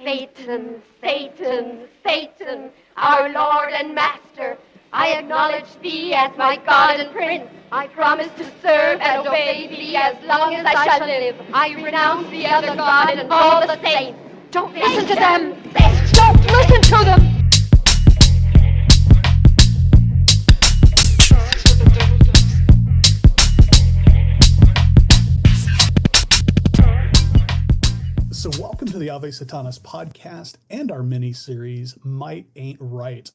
Satan, Satan, Satan, our Lord and Master, I acknowledge thee as my God and Prince. I promise to serve and obey thee as long as I shall live. I renounce the other God and all the saints. Don't listen to them! Satan! Don't listen to them! So welcome to the Ave Satanas podcast and our mini-series, Might Ain't Right.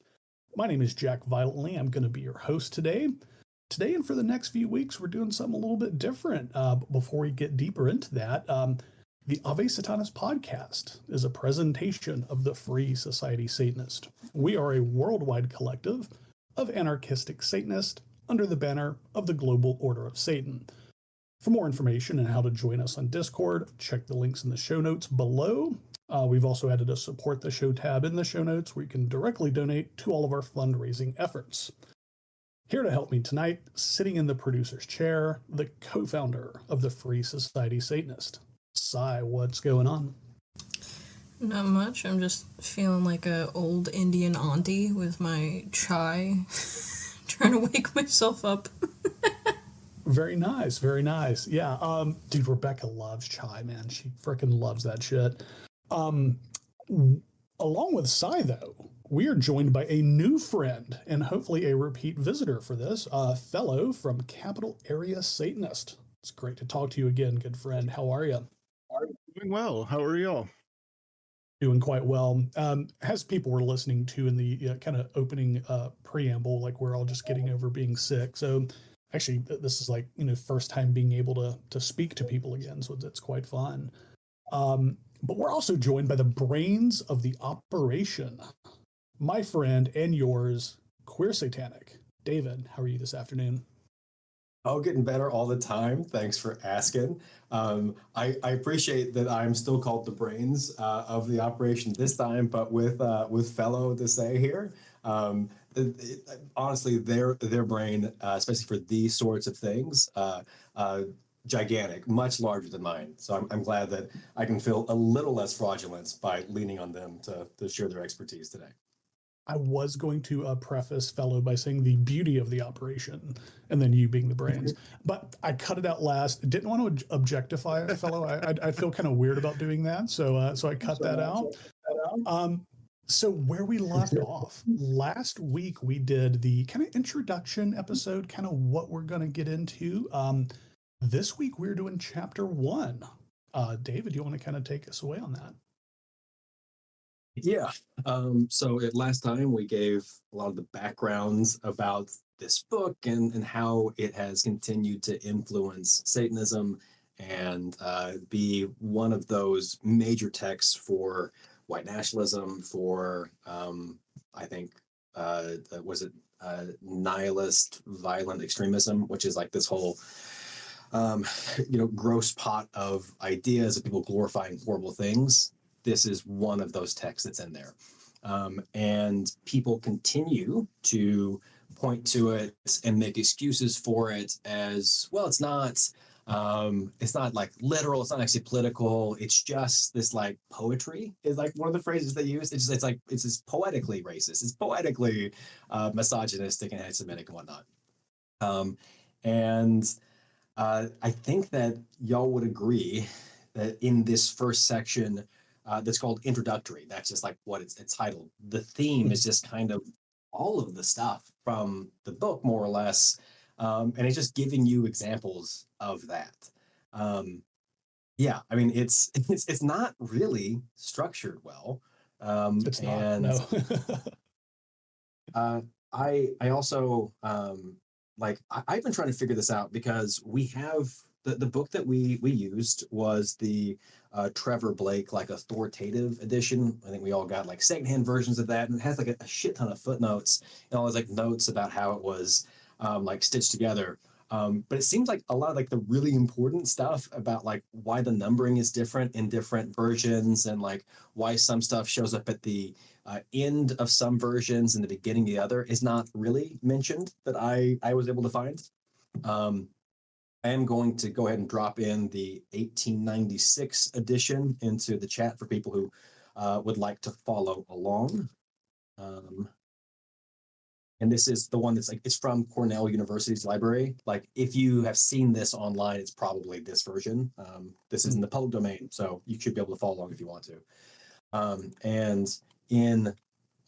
My name is Jack Violently. I'm going to be your host today. Today and for the next few weeks, we're doing something a little bit different. Before we get deeper into that, the Ave Satanas podcast is a presentation of the Free Society Satanist. We are a worldwide collective of anarchistic Satanists under the banner of the Global Order of Satan. For more information on how to join us on Discord, check the links in the show notes below. We've also added a support the show tab in the show notes where you can directly donate to all of our fundraising efforts. Here to help me tonight, sitting in the producer's chair, the co-founder of the Free Society Satanist. Sai, what's going on? Not much. I'm just feeling like a old Indian auntie with my chai, trying to wake myself up. Very nice, very nice. Yeah, dude, Rebecca loves chai, man. She freaking loves that shit. Along with Sai, though, we are joined by a new friend and hopefully a repeat visitor for this, Felo from Capital Area Satanist. It's great to talk to you again, good friend. How are you? Doing well. How are y'all? Doing quite well. As people were listening to in the kind of opening preamble, like we're all just getting over being sick. So actually, this is like, first time being able to speak to people again. So it's quite fun. But we're also joined by the brains of the operation, my friend and yours, Queer Satanic. David, how are you this afternoon? Oh, getting better all the time. Thanks for asking. I appreciate that I'm still called the brains of the operation this time, but with Felo to say here. Honestly, their brain, especially for these sorts of things, gigantic, much larger than mine. So I'm glad that I can feel a little less fraudulent by leaning on them to share their expertise today. I was going to preface Felo by saying the beauty of the operation, and then you being the brains. But I cut it out last. Didn't want to objectify Felo. I feel kind of weird about doing that, so I cut that out. So where we left off last week, we did the kind of introduction episode, kind of what we're going to get into. This week we're doing chapter 1. David, do you want to kind of take us away on that? Yeah. So last time we gave a lot of the backgrounds about this book and how it has continued to influence Satanism and be one of those major texts for white nationalism, for I think was it nihilist violent extremism, which is like this whole gross pot of ideas of people glorifying horrible things. This is one of those texts that's in there. And people continue to point to it and make excuses for it as, well, it's not like literal, it's not actually political, it's just this like poetry is like one of the phrases they use. It's just poetically racist, it's poetically misogynistic and anti-Semitic and whatnot. I think that y'all would agree that in this first section, that's called introductory. That's just like what it's titled. The theme is just kind of all of the stuff from the book, more or less, and it's just giving you examples of that. Yeah, I mean, it's not really structured well. It's not. No. I also I've been trying to figure this out because we have the book that we used was the Trevor Blake like authoritative edition. I think we all got like secondhand versions of that, and it has like a shit ton of footnotes and all those like notes about how it was like stitched together. But it seems like a lot of like the really important stuff about like why the numbering is different in different versions and like why some stuff shows up at the end of some versions and the beginning of the other is not really mentioned that I was able to find. I am going to go ahead and drop in the 1896 edition into the chat for people who would like to follow along. And this is the one that's like, it's from Cornell University's library. Like, if you have seen this online, it's probably this version. This is in the public domain, so you should be able to follow along if you want to. And in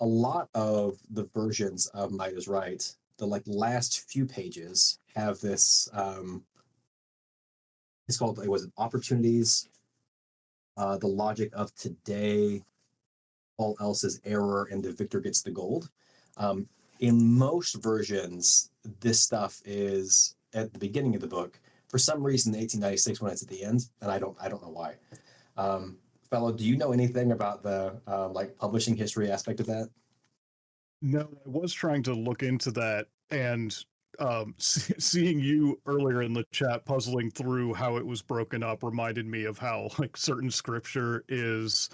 a lot of the versions of Might is Right, the like last few pages have this, it's called, it was Opportunities, the Logic of Today, All Else is Error, and the Victor Gets the Gold. In most versions, this stuff is at the beginning of the book. For some reason, the 1896 one is at the end, and I don't know why. Fellow, do you know anything about the like publishing history aspect of that? No, I was trying to look into that, and seeing you earlier in the chat puzzling through how it was broken up reminded me of how like certain scripture is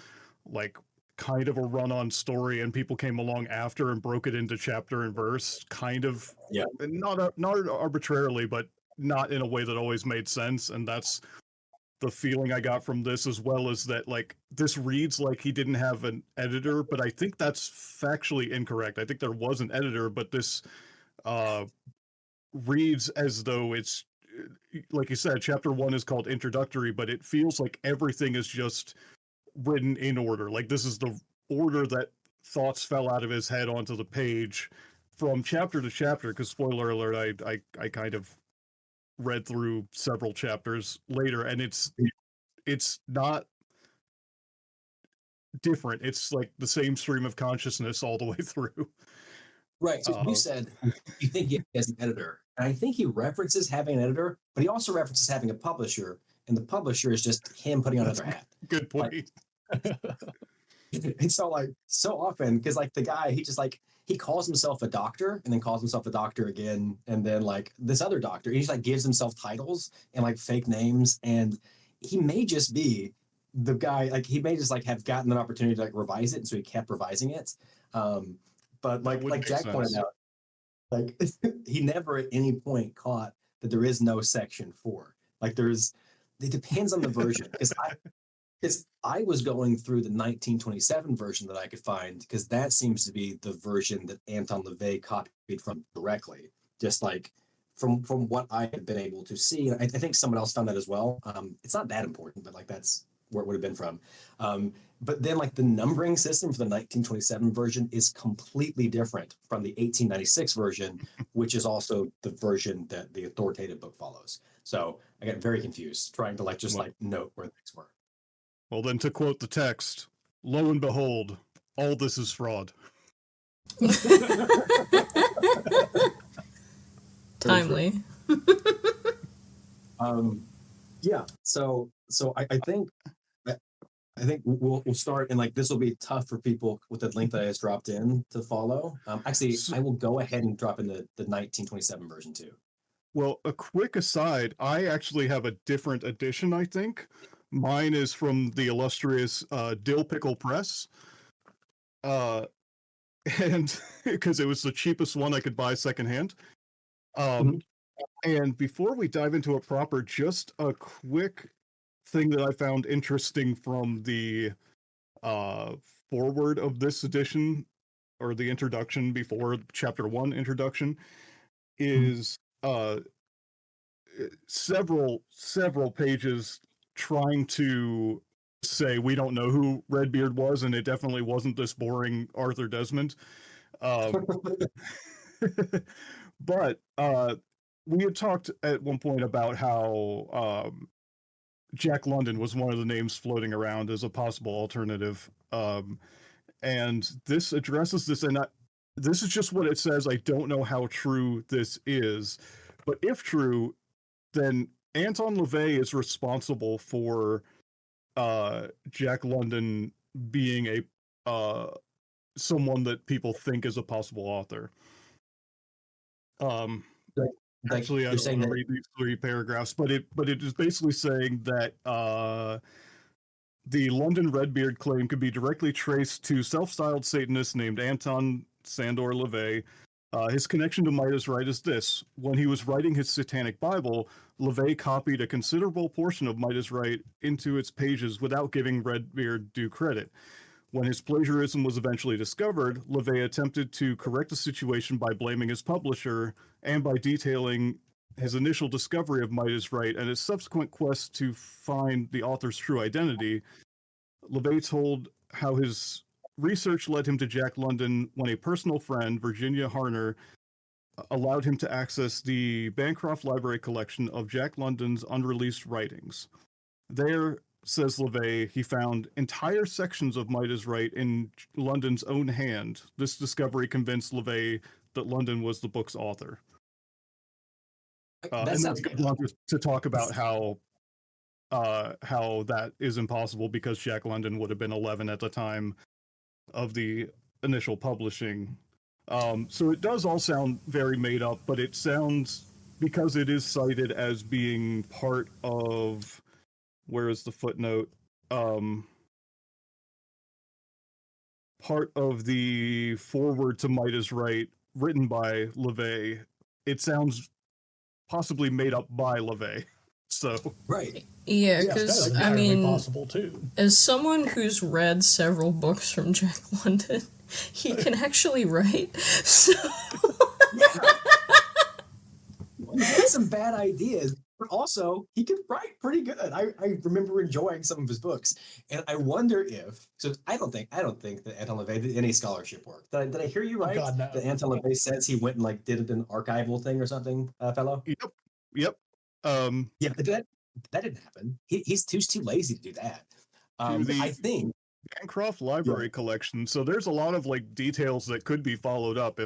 like kind of a run-on story, and people came along after and broke it into chapter and verse, kind of, Yeah. not arbitrarily, but not in a way that always made sense. And that's the feeling I got from this, as well as that like this reads like he didn't have an editor, but I think that's factually incorrect. I think there was an editor, but this reads as though it's, like you said, chapter 1 is called introductory, but it feels like everything is just written in order. Like this is the order that thoughts fell out of his head onto the page from chapter to chapter, because spoiler alert, I kind of read through several chapters later, and it's not different. It's like the same stream of consciousness all the way through. Right. So you said you think he has an editor. And I think he references having an editor, but he also references having a publisher, and the publisher is just him putting on another hat. Good point. And so like so often, because like the guy, he just like he calls himself a doctor and then calls himself a doctor again, and then like this other doctor, he just like gives himself titles and like fake names, and he may just be the guy, like he may just like have gotten an opportunity to like revise it, and so he kept revising it. But like Jack pointed out, like he never at any point caught that there is no section 4. Like it depends on the version, because I was going through the 1927 version that I could find, because that seems to be the version that Anton LaVey copied from directly, just like from what I had been able to see. And I think someone else found that as well. It's not that important, but like that's where it would have been from. But then like the numbering system for the 1927 version is completely different from the 1896 version, which is also the version that the authoritative book follows. So I got very confused trying to like just like note where things were. Well, then, to quote the text, lo and behold, all this is fraud. Timely. Yeah. So I think we'll start, and like this will be tough for people with the link that I just dropped in to follow. Actually, I will go ahead and drop in the 1927 version too. Well, a quick aside, I actually have a different edition, I think. Mine is from the illustrious Dill Pickle Press. And because it was the cheapest one I could buy secondhand. And before we dive into it proper, just a quick thing that I found interesting from the forward of this edition, or the introduction before chapter 1 introduction, is several pages trying to say we don't know who Redbeard was, and it definitely wasn't this boring Arthur Desmond. But we had talked at one point about how Jack London was one of the names floating around as a possible alternative. And this addresses this, and this is just what it says. I don't know how true this is, but if true, then Anton LaVey is responsible for Jack London being a someone that people think is a possible author. Actually, I don't want to read these 3 paragraphs, but it is basically saying that the London Redbeard claim could be directly traced to self-styled Satanist named Anton Sandor LaVey. His connection to Might is Right is this: when he was writing his Satanic Bible, LaVey copied a considerable portion of Might is Right into its pages without giving Redbeard due credit. When his plagiarism was eventually discovered, LaVey attempted to correct the situation by blaming his publisher and by detailing his initial discovery of Midas Right and his subsequent quest to find the author's true identity. LaVey told how his research led him to Jack London when a personal friend, Virginia Harner, allowed him to access the Bancroft Library collection of Jack London's unreleased writings. There, says LaVey, he found entire sections of Midas Right in London's own hand. This discovery convinced LaVey that London was the book's author. That And sounds then good. goes on to talk about how that is impossible because Jack London would have been 11 at the time of the initial publishing. So it does all sound very made up, but it sounds, because it is cited as being part of, where is the footnote? Part of the foreword to Midas Right, written by LaVey. It sounds possibly made up by LaVey. So Right. Yeah, Yes, because, that's I entirely mean, possible too. as someone who's read several books from Jack London, he can actually write. So, He had some bad ideas, but also he could write pretty good. I remember enjoying some of his books, and I wonder if so. I don't think that Anton LaVey did any scholarship work. Did I hear you Oh right? God, no. That Anton LaVey says he went and like did an archival thing or something, fellow. yep. Yeah, but that didn't happen. He's too lazy to do that. To the I think Bancroft Library collection. So there's a lot of like details that could be followed up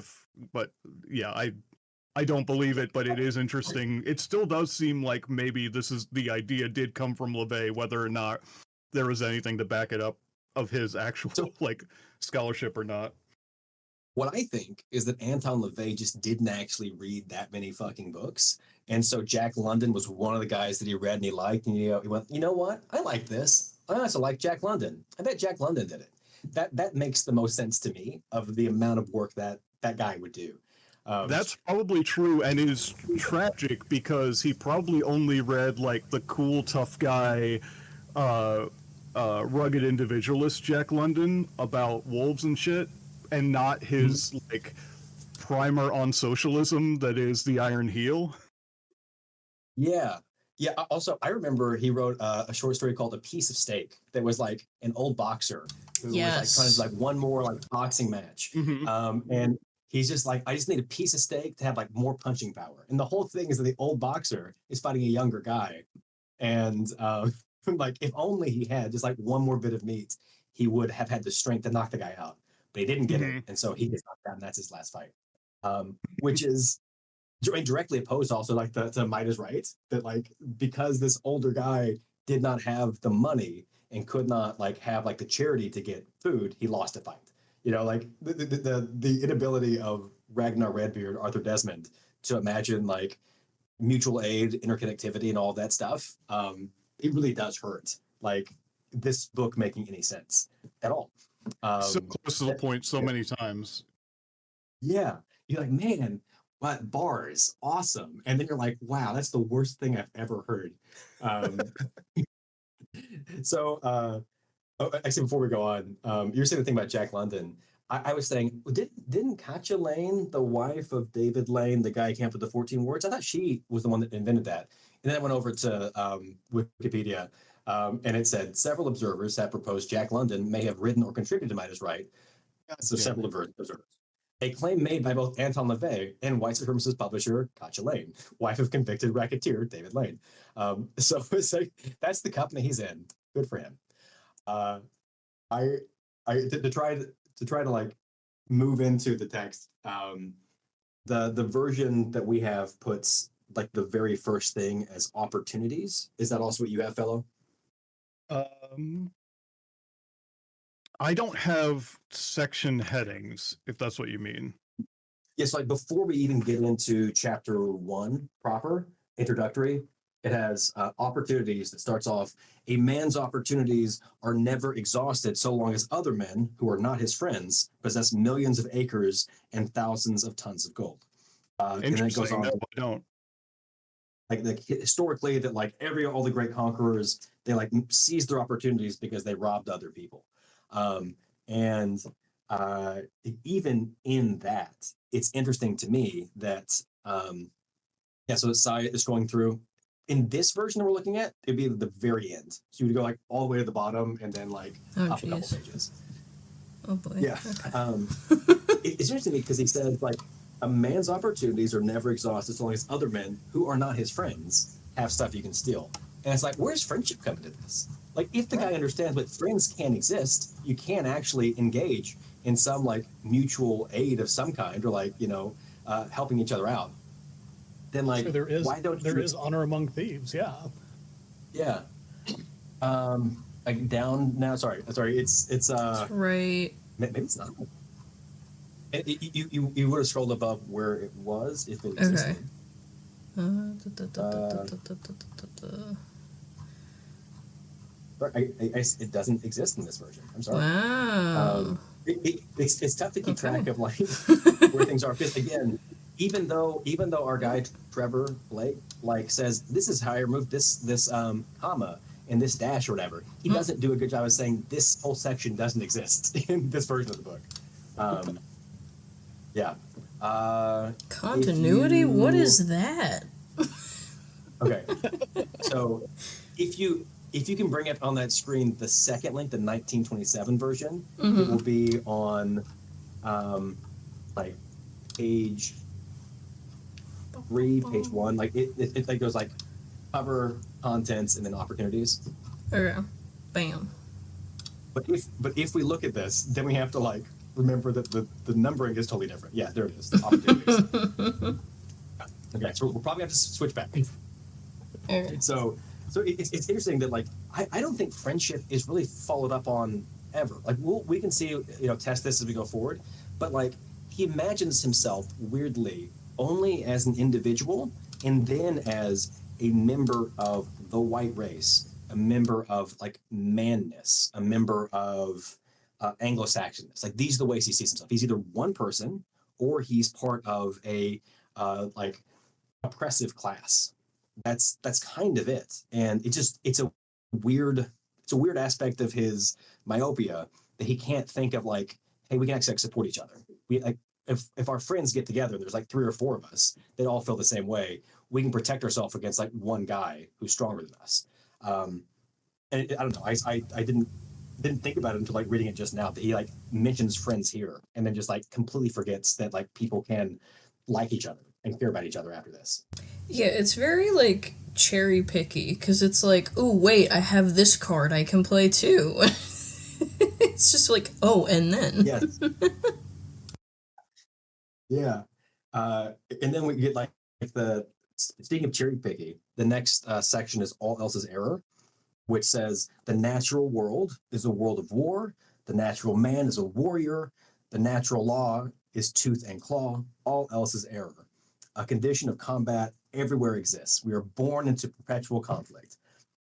but yeah, I don't believe it, but it is interesting. It still does seem like maybe the idea did come from LaVey, whether or not there was anything to back it up of his actual like scholarship or not. what I think is that Anton LaVey just didn't actually read that many fucking books. And so Jack London was one of the guys that he read and he liked. And he went, you know what? I like this. I also like Jack London. I bet Jack London did it. That makes the most sense to me of the amount of work that guy would do. That's probably true and is tragic because he probably only read like the cool, tough guy, rugged individualist Jack London about wolves and shit, and not his like primer on socialism that is the Iron Heel. Yeah. Yeah. Also, I remember he wrote a short story called A Piece of Steak that was like an old boxer who was like trying to like one more like boxing match. And he's just like, I just need a piece of steak to have like more punching power. And the whole thing is that the old boxer is fighting a younger guy. And like, if only he had just like one more bit of meat, he would have had the strength to knock the guy out. But he didn't get it. And so he gets knocked out, and that's his last fight. Which is directly opposed also like to Midas Right, that like because this older guy did not have the money and could not like have like the charity to get food, he lost a fight. You know, like the inability of Ragnar Redbeard, Arthur Desmond, to imagine like mutual aid, interconnectivity, and all that stuff. It really does hurt. Like this book making any sense at all. So close to the point so many times. Yeah, you're like, man, what bars, awesome, and then you're like, wow, that's the worst thing I've ever heard. So. Oh, actually, before we go on, you were saying the thing about Jack London. I was saying, didn't Katja Lane, the wife of David Lane, the guy who came up with the 14 words, I thought she was the one that invented that. And then I went over to Wikipedia, and it said several observers have proposed Jack London may have written or contributed to Midas Right. So several observers. A claim made by both Anton LaVey and white supremacist publisher Katja Lane, wife of convicted racketeer David Lane. So it's like that's the company he's in. Good for him. I to try to like move into the text. The version that we have puts like the very first thing as opportunities. Is that also what you have, Fellow? I don't have section headings, if that's what you mean. Yes, like before we even get into chapter 1 proper, introductory, it has opportunities that starts off, a man's opportunities are never exhausted so long as other men, who are not his friends, possess millions of acres and thousands of tons of gold. And then it goes on. No, I don't. Like historically, that like all the great conquerors, they like seized their opportunities because they robbed other people. And even in that, it's interesting to me that so Sai is going through. In this version that we're looking at, it'd be at the very end. So you would go like all the way to the bottom and then like up a couple pages. Oh boy. Yeah. It's interesting to me because he says like a man's opportunities are never exhausted so long as other men who are not his friends have stuff you can steal. And it's like, where's friendship coming to this? Like, if the guy understands that friends can exist, you can actually engage in some like mutual aid of some kind, or like helping each other out. Then like, so there is you... honor among thieves. Yeah. Yeah. Like down now. Sorry. It's right. Maybe it's not. You would have scrolled above where it was if it existed. Okay. It doesn't exist in this version. I'm sorry. Wow. It's tough to keep track of like where things are. Because again, even though our guy Trevor Blake like says this is how I removed this comma and this dash or whatever, he doesn't do a good job of saying this whole section doesn't exist in this version of the book. Yeah. Continuity? What is that? Okay. So if you can bring it on that screen, the second link, the 1927 version, it will be on like page 3, page 1. Like it like goes like cover, contents, and then opportunities. Okay. Bam. But if we look at this, then we have to like remember that the numbering is totally different. Yeah, there it is. The opportunities. Okay, so we'll probably have to switch back. Okay. So it's interesting that like I don't think friendship is really followed up on ever. Like we can see test this as we go forward, but like he imagines himself weirdly only as an individual and then as a member of the white race, a member of like manness, a member of Anglo-Saxonness. Like these are the ways he sees himself. He's either one person or he's part of a like oppressive class. That's kind of it. And it's a weird aspect of his myopia that he can't think of like, hey, we can actually like, support each other. We like if our friends get together and there's like 3 or 4 of us that all feel the same way, we can protect ourselves against like one guy who's stronger than us. And I don't know, I didn't think about it until like reading it just now that he like mentions friends here and then just like completely forgets that like people can like each other and care about each other after this. Yeah, it's very like cherry picky because it's like, oh wait, I have this card I can play too. It's just like, oh, and then yes. Yeah. And then we get like the speaking of cherry picky, the next section is all else is error, which says the natural world is a world of war, the natural man is a warrior, the natural law is tooth and claw, all else is error. A condition of combat everywhere exists. We are born into perpetual conflict.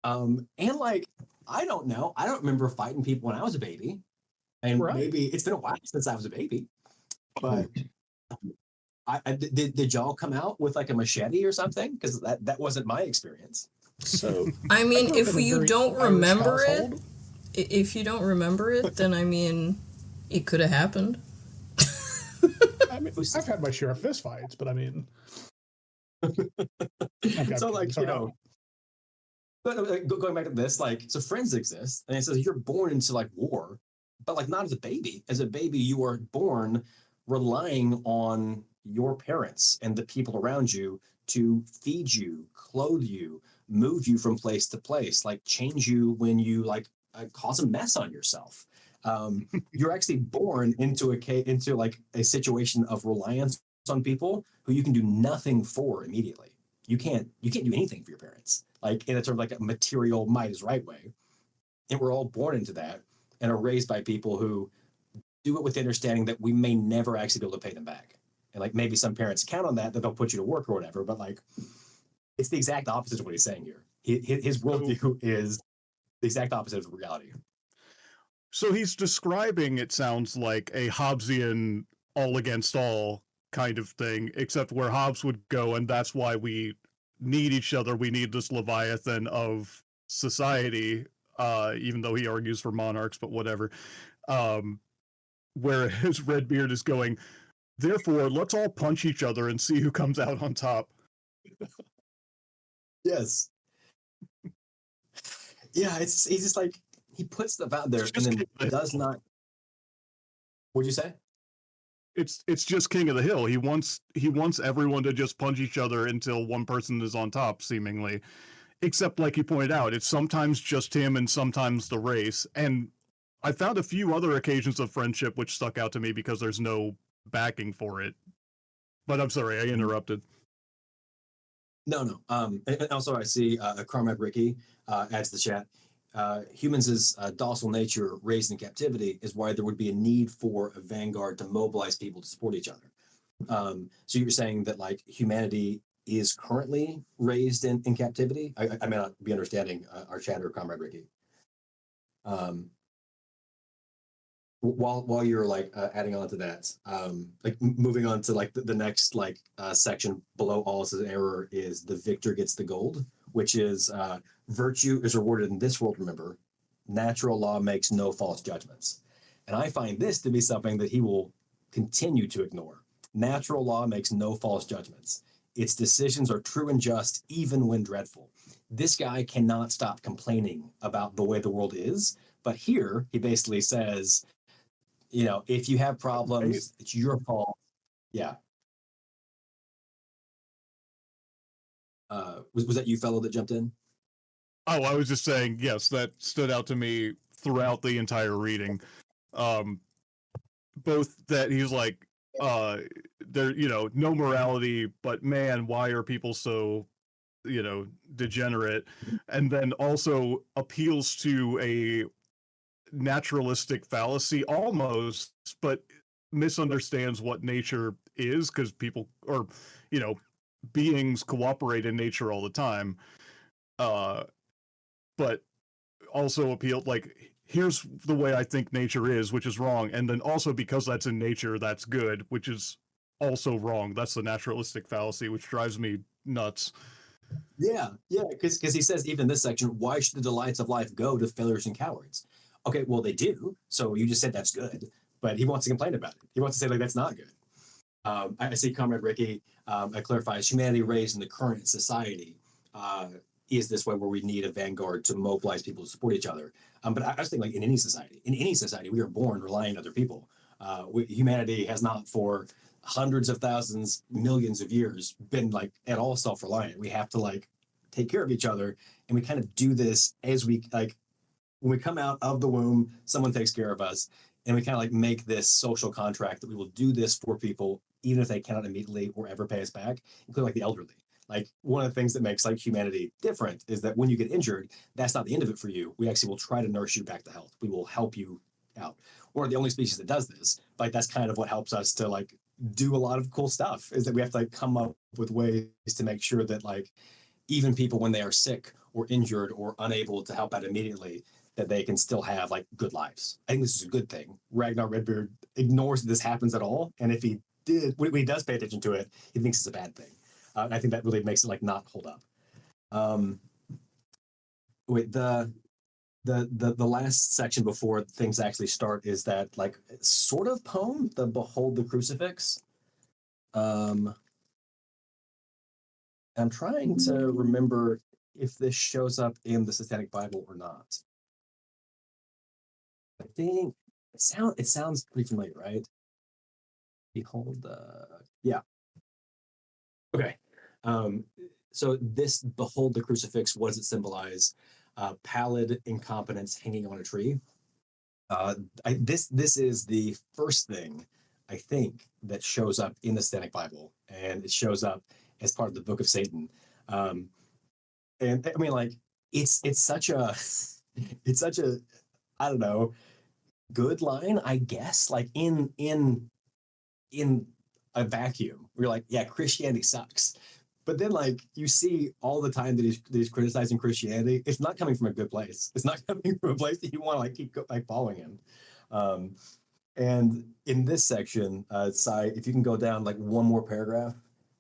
And like, I don't know. I don't remember fighting people when I was a baby. And maybe it's been a while since I was a baby. But did y'all come out with like a machete or something? Because that wasn't my experience. So I mean, if you don't remember it, then I mean, it could have happened. I mean, I've had my share of fist fights, but I mean, so like but going back to this, like, so friends exist, and it says you're born into like war, but like not as a baby. As a baby, you are born relying on your parents and the people around you to feed you, clothe you, move you from place to place, like change you when you like cause a mess on yourself. You're actually born into like a situation of reliance on people who you can do nothing for immediately. You can't do anything for your parents, like in a sort of like a material might is right way. And we're all born into that and are raised by people who do it with the understanding that we may never actually be able to pay them back. And like maybe some parents count on that they'll put you to work or whatever, but like it's the exact opposite of what he's saying here. His worldview is the exact opposite of reality. So he's describing, it sounds like, a Hobbesian all against all kind of thing, except where Hobbes would go, and that's why we need each other. We need this Leviathan of society, even though he argues for monarchs, but whatever. whereas Redbeard is going, therefore, let's all punch each other and see who comes out on top. Yes. Yeah, he's just like, he puts stuff out there and then does not. What'd you say? It's just King of the Hill. He wants everyone to just punch each other until one person is on top, seemingly. Except, like you pointed out, it's sometimes just him and sometimes the race. And I found a few other occasions of friendship which stuck out to me because there's no backing for it. But I'm sorry, I interrupted. No. And also, I see Carmad Ricky adds the chat. Humans' docile nature raised in captivity is why there would be a need for a vanguard to mobilize people to support each other. So you're saying that like humanity is currently raised in captivity? I may not be understanding our chatter, Comrade Ricky. While you're like adding on to that, like moving on to like the next like section below all is an error is the victor gets the gold, which is virtue is rewarded in this world. Remember, natural law makes no false judgments, and I find this to be something that he will continue to ignore. Natural law makes no false judgments. Its decisions are true and just, even when dreadful. This guy cannot stop complaining about the way the world is, but here he basically says, you know, if you have problems, it's your fault. Yeah. Was that you, Fellow, that jumped in? Oh, I was just saying, yes, that stood out to me throughout the entire reading. Both that he's like, there, you know, no morality, but man, why are people so, you know, degenerate? And then also appeals to a naturalistic fallacy almost, but misunderstands what nature is because people, or, you know, beings cooperate in nature all the time. But also appealed like, here's the way I think nature is, which is wrong. And then also because that's in nature, that's good, which is also wrong. That's the naturalistic fallacy, which drives me nuts. Yeah, because he says even in this section, why should the delights of life go to failures and cowards? Okay, well, they do. So you just said that's good, but he wants to complain about it. He wants to say, like, that's not good. I see Comrade Ricky clarifies humanity raised in the current society is this way where we need a vanguard to mobilize people to support each other. But I was thinking, like, in any society, we are born relying on other people. Humanity has not for hundreds of thousands, millions of years been like at all self-reliant. We have to like take care of each other, and we kind of do this as we like when we come out of the womb, someone takes care of us, and we kind of like make this social contract that we will do this for people even if they cannot immediately or ever pay us back, including like the elderly. Like one of the things that makes like humanity different is that when you get injured, that's not the end of it for you. We actually will try to nurse you back to health. We will help you out. We're the only species that does this. Like that's kind of what helps us to like do a lot of cool stuff, is that we have to like come up with ways to make sure that like even people when they are sick or injured or unable to help out immediately, that they can still have like good lives. I think this is a good thing. Ragnar Redbeard ignores that this happens at all, and if he did, when he does pay attention to it, he thinks it's a bad thing. I think that really makes it like not hold up. The last section before things actually start is that like sort of poem, the Behold the Crucifix. I'm trying to remember if this shows up in the Satanic Bible or not. I think it sounds pretty familiar, right? Behold, yeah. Okay. So this Behold the Crucifix, what does it symbolize? Pallid incompetence hanging on a tree. This is the first thing I think that shows up in the Satanic Bible, and it shows up as part of the Book of Satan. And I mean, like it's such a I don't know, good line, I guess. Like in a vacuum, we're like, yeah, Christianity sucks. But then, like, you see all the time that he's criticizing Christianity. It's not coming from a good place. It's not coming from a place that you want to like keep like following him. And in this section, if you can go down like one more paragraph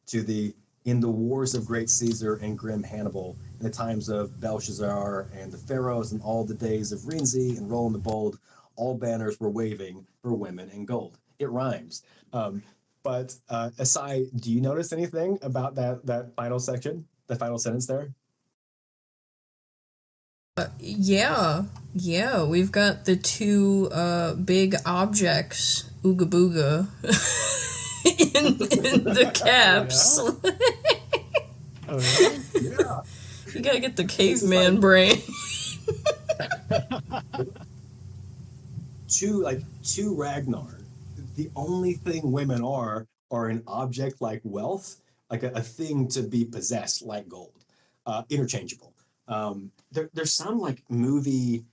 to in the wars of great Caesar and grim Hannibal, in the times of Belshazzar and the pharaohs and all the days of Renzi and Roland the Bold, all banners were waving for women in gold. It rhymes. But Asai, do you notice anything about that final section, the final sentence there? Yeah, we've got the two big objects, ooga booga, in the caps. Oh, yeah? Yeah. You gotta get the This is caveman brain. To Ragnar, the only thing women are an object like wealth, like a thing to be possessed like gold, interchangeable. There's some like movie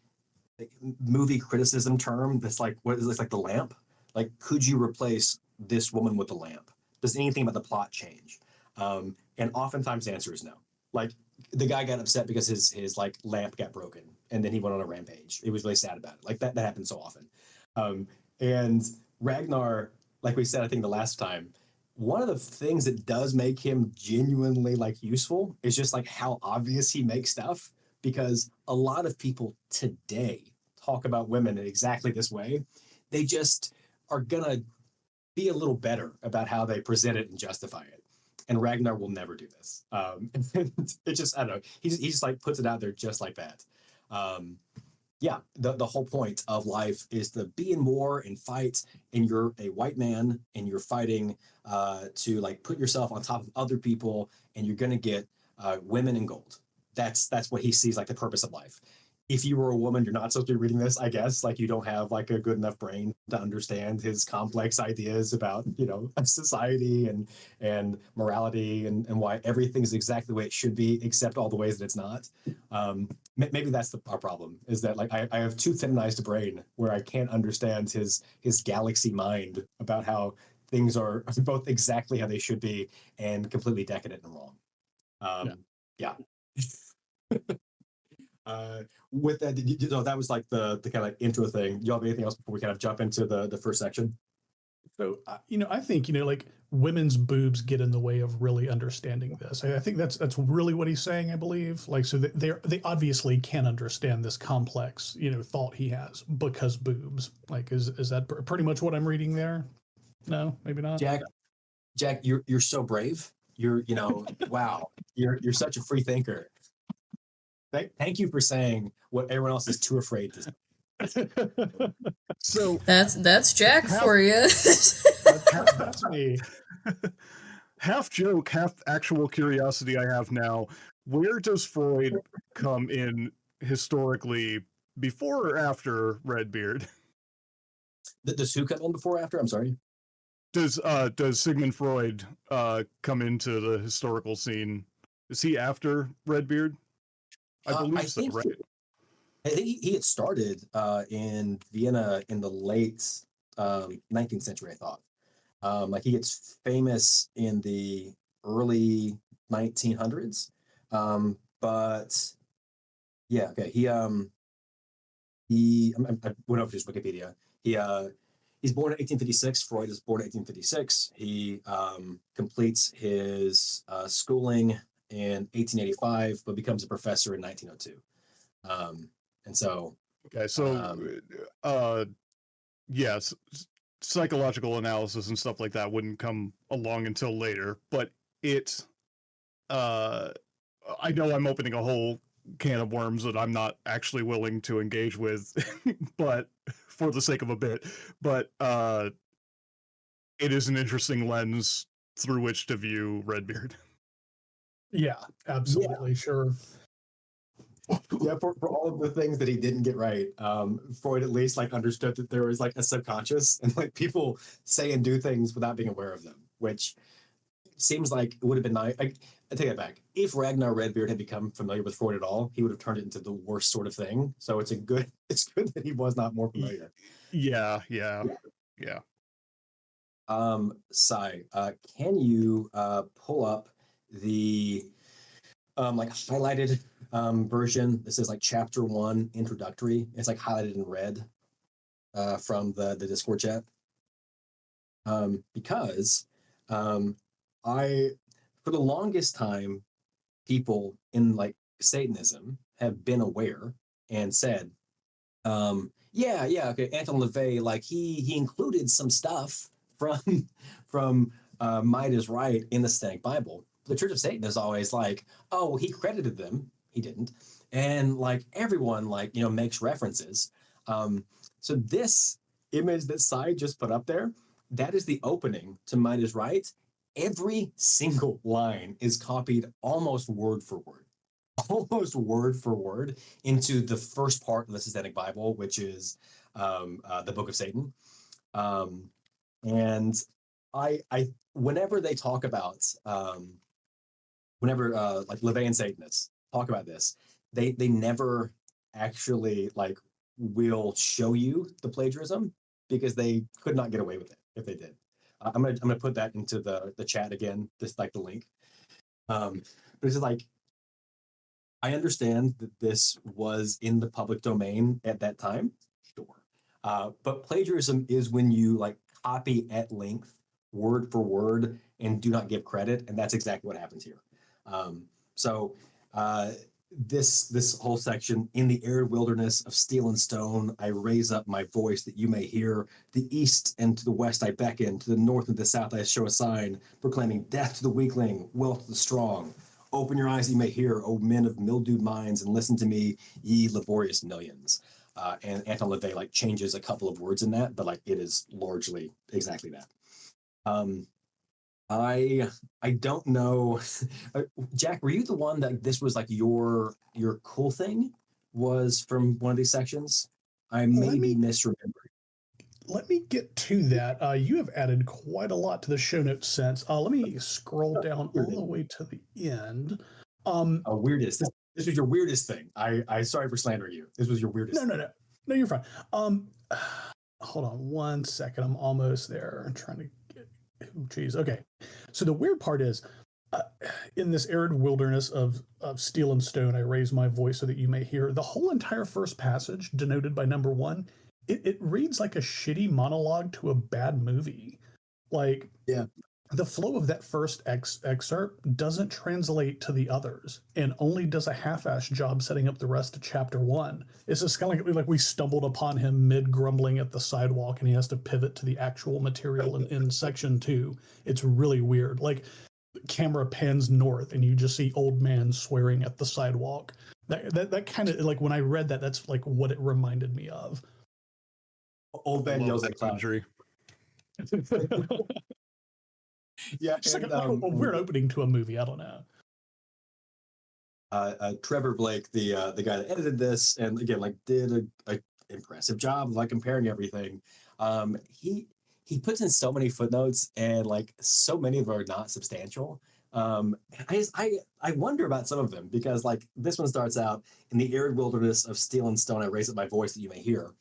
criticism term that's like what is this, like the lamp? Like, could you replace this woman with a lamp? Does anything about the plot change? And oftentimes the answer is no. Like the guy got upset because his like lamp got broken, and then he went on a rampage. He was really sad about it. Like that happens so often. And Ragnar, like we said, I think the last time, one of the things that does make him genuinely like useful is just like how obvious he makes stuff, because a lot of people today talk about women in exactly this way. They just are gonna be a little better about how they present it and justify it. And Ragnar will never do this. It just, I don't know. He just like puts it out there just like that. Yeah, the whole point of life is to be in war and fight, and you're a white man and you're fighting to like put yourself on top of other people, and you're gonna get women and gold. That's what he sees like the purpose of life. If you were a woman, you're not supposed to be reading this, I guess. Like you don't have like a good enough brain to understand his complex ideas about, society and morality and why everything's exactly the way it should be, except all the ways that it's not. Maybe that's our problem, is that like I have too feminized a brain where I can't understand his galaxy mind about how things are both exactly how they should be and completely decadent and wrong. Yeah. With that, that was like the kind of like intro thing. Do you have anything else before we kind of jump into the first section? So, I think, like women's boobs get in the way of really understanding this. I think that's really what he's saying, I believe. Like, so they obviously can't understand this complex, thought he has because boobs. Like, is that pretty much what I'm reading there? No, maybe not. Jack, you're so brave. You're, wow, you're such a free thinker. Thank you for saying what everyone else is too afraid to say. So that's Jack for you. That's me. Half joke, half actual curiosity I have now. Where does Freud come in historically, before or after Redbeard? Does who come in before or after? I'm sorry. Does Sigmund Freud come into the historical scene? Is he after Redbeard? I believe so, right? I think he had started in Vienna in the late 19th century, I thought. Like he gets famous in the early 1900s. But yeah, okay. He I went over his Wikipedia. He's born in 1856. Freud is born in 1856. He completes his schooling in 1885, but becomes a professor in 1902. And so, okay, so yes, psychological analysis and stuff like that wouldn't come along until later, but I know I'm opening a whole can of worms that I'm not actually willing to engage with, but for the sake of a bit, but it is an interesting lens through which to view Redbeard. Yeah, absolutely, yeah. Sure. Yeah, for all of the things that he didn't get right, Freud at least like understood that there was like a subconscious and like people say and do things without being aware of them, which seems like it would have been nice. I take that back. If Ragnar Redbeard had become familiar with Freud at all, he would have turned it into the worst sort of thing. So it's good that he was not more familiar. Yeah. Sai, can you pull up the like highlighted version? This is like chapter 1 introductory. It's like highlighted in red from the Discord chat. Because for the longest time, people in like Satanism have been aware and said, Yeah, okay. Anton LaVey, like he included some stuff from Might is Right in the Satanic Bible. The Church of Satan is always like, oh, well, he credited them. He didn't. And like everyone, like, makes references. So this image that Sai just put up there, that is the opening to Might is Right. Every single line is copied almost word for word. Almost word for word into the first part of the Satanic Bible, which is the Book of Satan. And whenever they talk about, whenever like LaVey Satanists talk about this, they never actually like will show you the plagiarism because they could not get away with it if they did. I'm gonna put that into the chat again, just like the link. But it's like, I understand that this was in the public domain at that time, sure. But plagiarism is when you like copy at length, word for word, and do not give credit, and that's exactly what happens here. So this whole section, in the arid wilderness of steel and stone, I raise up my voice that you may hear. The east and to the west I beckon, to the north and the south I show a sign, proclaiming death to the weakling, wealth to the strong. Open your eyes, you may hear, O men of mildewed minds, and listen to me, ye laborious millions. And Anton LaVey like changes a couple of words in that, but like it is largely exactly that. I don't know. Jack, were you the one that this was like your cool thing was from one of these sections? I may be misremembering. Let me get to that. You have added quite a lot to the show notes since. Let me scroll down all the way to the end. Weirdest. This was your weirdest thing. I sorry for slandering you. This was your weirdest. No, you're fine. Hold on one second. I'm almost there. I'm trying to get. Oh, geez. Okay. So the weird part is, in this arid wilderness of steel and stone, I raise my voice so that you may hear. The whole entire first passage, denoted by number 1, it reads like a shitty monologue to a bad movie. Like, yeah, the flow of that first excerpt doesn't translate to the others, and only does a half-ass job setting up the rest of chapter 1. It's just kind of like we stumbled upon him mid grumbling at the sidewalk, and he has to pivot to the actual material in section 2. It's really weird. Like, camera pans north, and you just see old man swearing at the sidewalk. That kind of, like, when I read that, that's like what it reminded me of. Old man yells at cloud. Yeah, just like a weird opening to a movie. I don't know. Trevor Blake, the guy that edited this, and again, like, did a impressive job of like comparing everything. He puts in so many footnotes, and like so many of them are not substantial. I wonder about some of them, because like this one starts out, in the arid wilderness of steel and stone I raise up my voice that you may hear.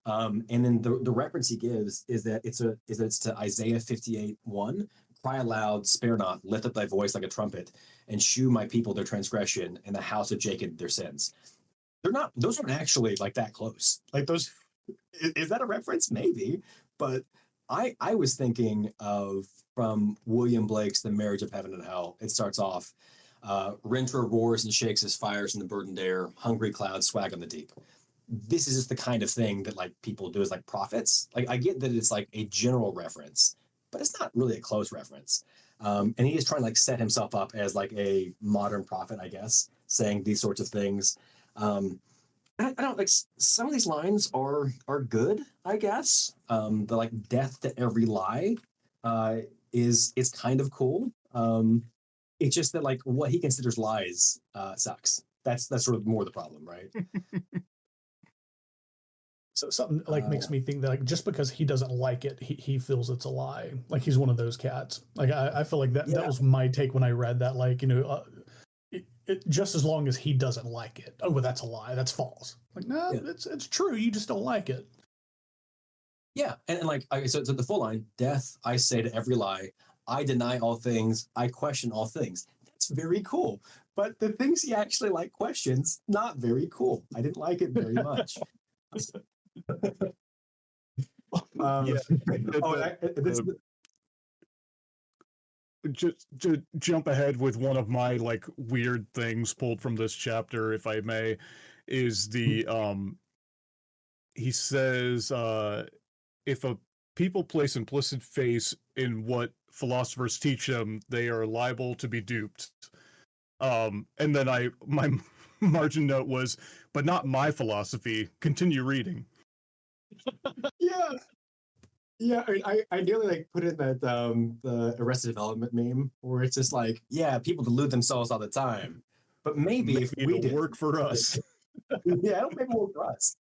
And then the reference he gives is that it's to Isaiah 58:1. Cry aloud, spare not, lift up thy voice like a trumpet, and shew my people their transgression, and the house of Jacob their sins. Those aren't actually like that close. Like those, is that a reference? Maybe, but I was thinking of, from William Blake's The Marriage of Heaven and Hell. It starts off, renter roars and shakes his fires in the burdened air, hungry clouds swag on the deep. This is just the kind of thing that like people do as like prophets. Like, I get that it's like a general reference, but it's not really a close reference. And he is trying to like set himself up as like a modern prophet, I guess, saying these sorts of things. I don't like, some of these lines are good, I guess. The like death to every lie is kind of cool. It's just that like what he considers lies sucks. That's sort of more the problem, right? So something like makes me think that like just because he doesn't like it, he feels it's a lie. Like he's one of those cats. Like I feel like that was my take when I read that. Like, it just as long as he doesn't like it, oh, well, that's a lie. That's false. Like, no, it's true. You just don't like it. Yeah, and like so the full line: death, I say to every lie. I deny all things. I question all things. That's very cool. But the things he actually like questions, not very cool. I didn't like it very much. Just to jump ahead with one of my like weird things pulled from this chapter, if I may, is the he says, if a people place implicit faith in what philosophers teach them, they are liable to be duped. And then my margin note was, but not my philosophy. Continue reading. Yeah. Yeah, I ideally like put in that the Arrested Development meme where it's just like, yeah, people delude themselves all the time, but maybe if we it'll did work for us. yeah, it'll maybe work for us.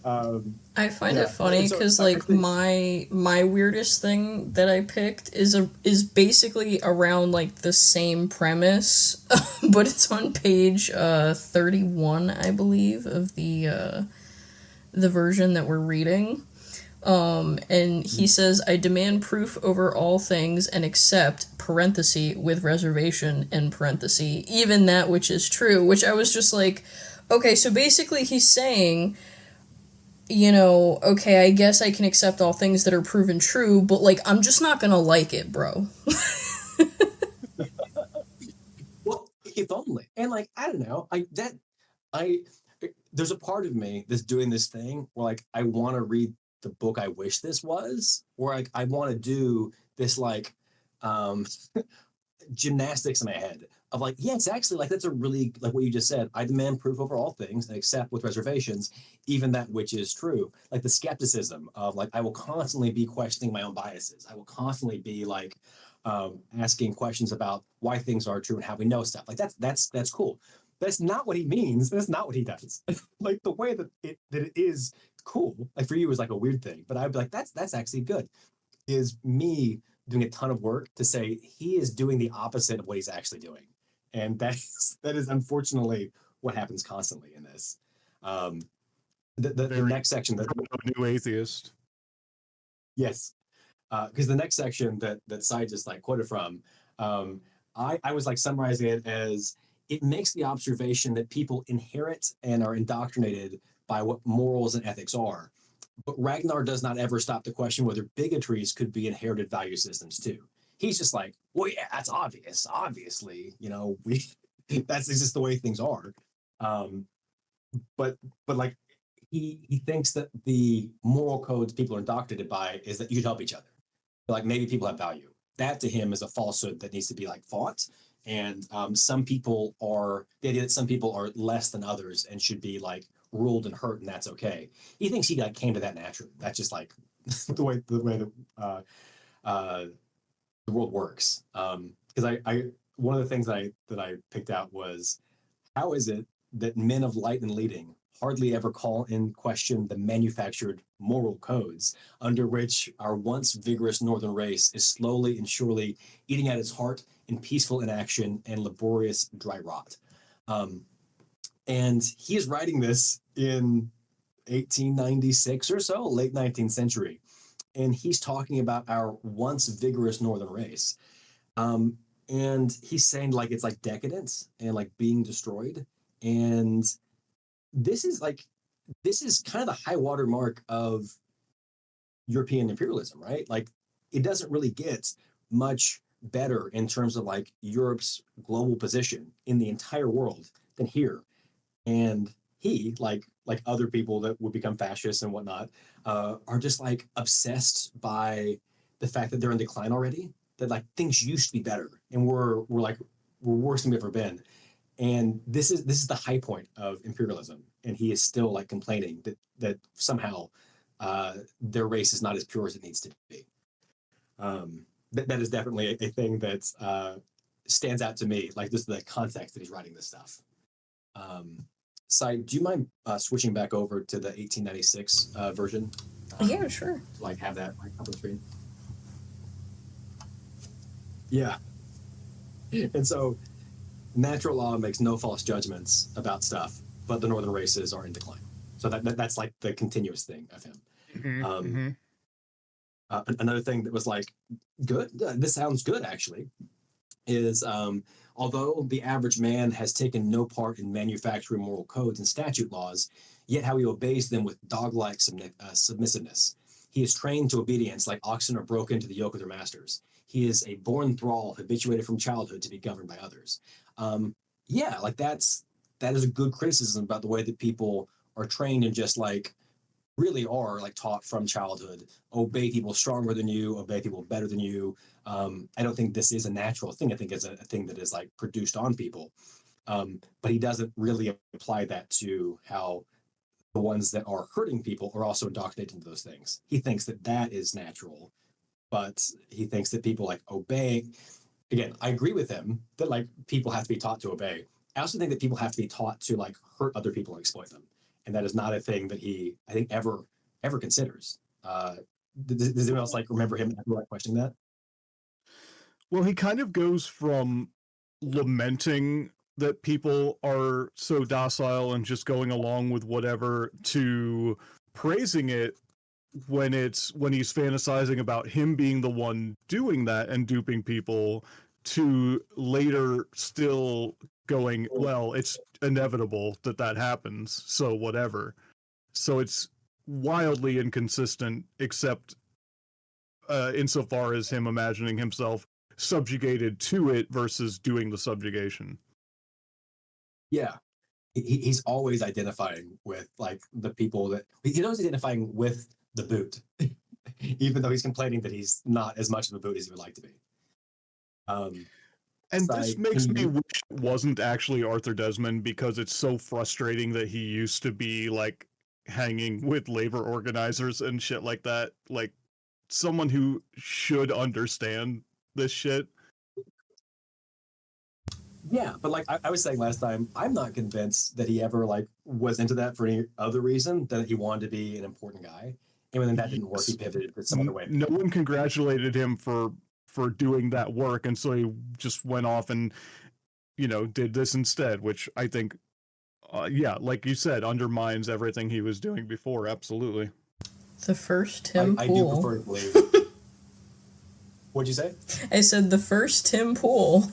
I find Yeah, it funny and so because I like think- my weirdest thing that I picked is basically around like the same premise, but it's on page 31, I believe, of the version that we're reading. And he says, I demand proof over all things and accept, parenthesis, with reservation, end parenthesis, even that which is true, which I was just like, okay, so basically he's saying, you know, okay, I guess I can accept all things that are proven true, but like, I'm just not gonna like it, bro. well, if only. And like, I don't know, there's a part of me that's doing this thing where like I want to read the book I wish this was, or like I want to do this like gymnastics in my head of like, yeah, it's actually like that's a really like what you just said. I demand proof over all things and accept with reservations, even that which is true. Like the skepticism of like I will constantly be questioning my own biases. I will constantly be like asking questions about why things are true and how we know stuff. Like that's cool. That's not what he means. That's not what he does. Like the way that it is cool, like for you is like a weird thing, but I'd be like, that's actually good. Is me doing a ton of work to say he is doing the opposite of what he's actually doing, and that is unfortunately what happens constantly in this. The next section that new atheist. yes, because the next section that Cy just like quoted from, I was like summarizing it as it makes the observation that people inherit and are indoctrinated by what morals and ethics are. But Ragnar does not ever stop to question whether bigotries could be inherited value systems too. He's just like, well, yeah, that's obvious. Obviously, you know, that's just the way things are. But like he thinks that the moral codes people are indoctrinated by is that you should help each other. Like maybe people have value. That to him is a falsehood that needs to be like fought. And some people are the idea that some people are less than others and should be like ruled and hurt, and that's okay. He thinks he like came to that naturally. That's just like the way the world works. Because I one of the things that I picked out was how is it that men of light and leading hardly ever call in question the manufactured moral codes under which our once vigorous northern race is slowly and surely eating at its heart in peaceful inaction and laborious dry rot. And he is writing this in 1896 or so, late 19th century. And he's talking about our once vigorous northern race. And he's saying like it's like decadence and like being destroyed. And this is kind of the high water mark of European imperialism, right? Like it doesn't really get much better in terms of like Europe's global position in the entire world than here. And he, like other people that would become fascists and whatnot, are just like obsessed by the fact that they're in decline already. That like things used to be better, and we're worse than we've ever been. And this is the high point of imperialism, and he is still like complaining that somehow their race is not as pure as it needs to be. That is definitely a thing that stands out to me. Like this is the context that he's writing this stuff. Sai, do you mind switching back over to the 1896 version? Yeah, sure. Like have that like up on the screen. Yeah. And so natural law makes no false judgments about stuff, but the northern races are in decline. So that's like the continuous thing of him. Another thing that was like good, this sounds good actually, is although the average man has taken no part in manufacturing moral codes and statute laws, yet how he obeys them with dog-like submissiveness. He is trained to obedience like oxen are broken to the yoke of their masters. He is a born thrall, habituated from childhood to be governed by others. Yeah, like that is a good criticism about the way that people are trained and just like really are like taught from childhood, obey people stronger than you, obey people better than you. I don't think this is a natural thing. I think it's a thing that is like produced on people. But he doesn't really apply that to how the ones that are hurting people are also indoctrinated into those things. He thinks that that is natural, but he thinks that people like obey. Again, I agree with him that like people have to be taught to obey. I also think that people have to be taught to like hurt other people and exploit them, and that is not a thing that he, I think, ever considers. Does anyone else like remember him ever like questioning that? Well, he kind of goes from lamenting that people are so docile and just going along with whatever to praising it when he's fantasizing about him being the one doing that and duping people, to later still going, well, it's inevitable that happens, so whatever. So it's wildly inconsistent, except insofar as him imagining himself subjugated to it versus doing the subjugation. Yeah, he's always identifying with like the people that he's always identifying with the boot, even though he's complaining that he's not as much of a boot as he would like to be. And this makes me wish it wasn't actually Arthur Desmond, because it's so frustrating that he used to be like hanging with labor organizers and shit like that. Like someone who should understand this shit. Yeah, but like I was saying last time, I'm not convinced that he ever like was into that for any other reason than that he wanted to be an important guy. And when that didn't work, he pivoted some other way. No one congratulated him for doing that work, and so he just went off and, you know, did this instead, which I think, yeah, like you said, undermines everything he was doing before. Absolutely. The first Tim I Pool. do prefer to believe. What'd you say? I said the first Tim Pool.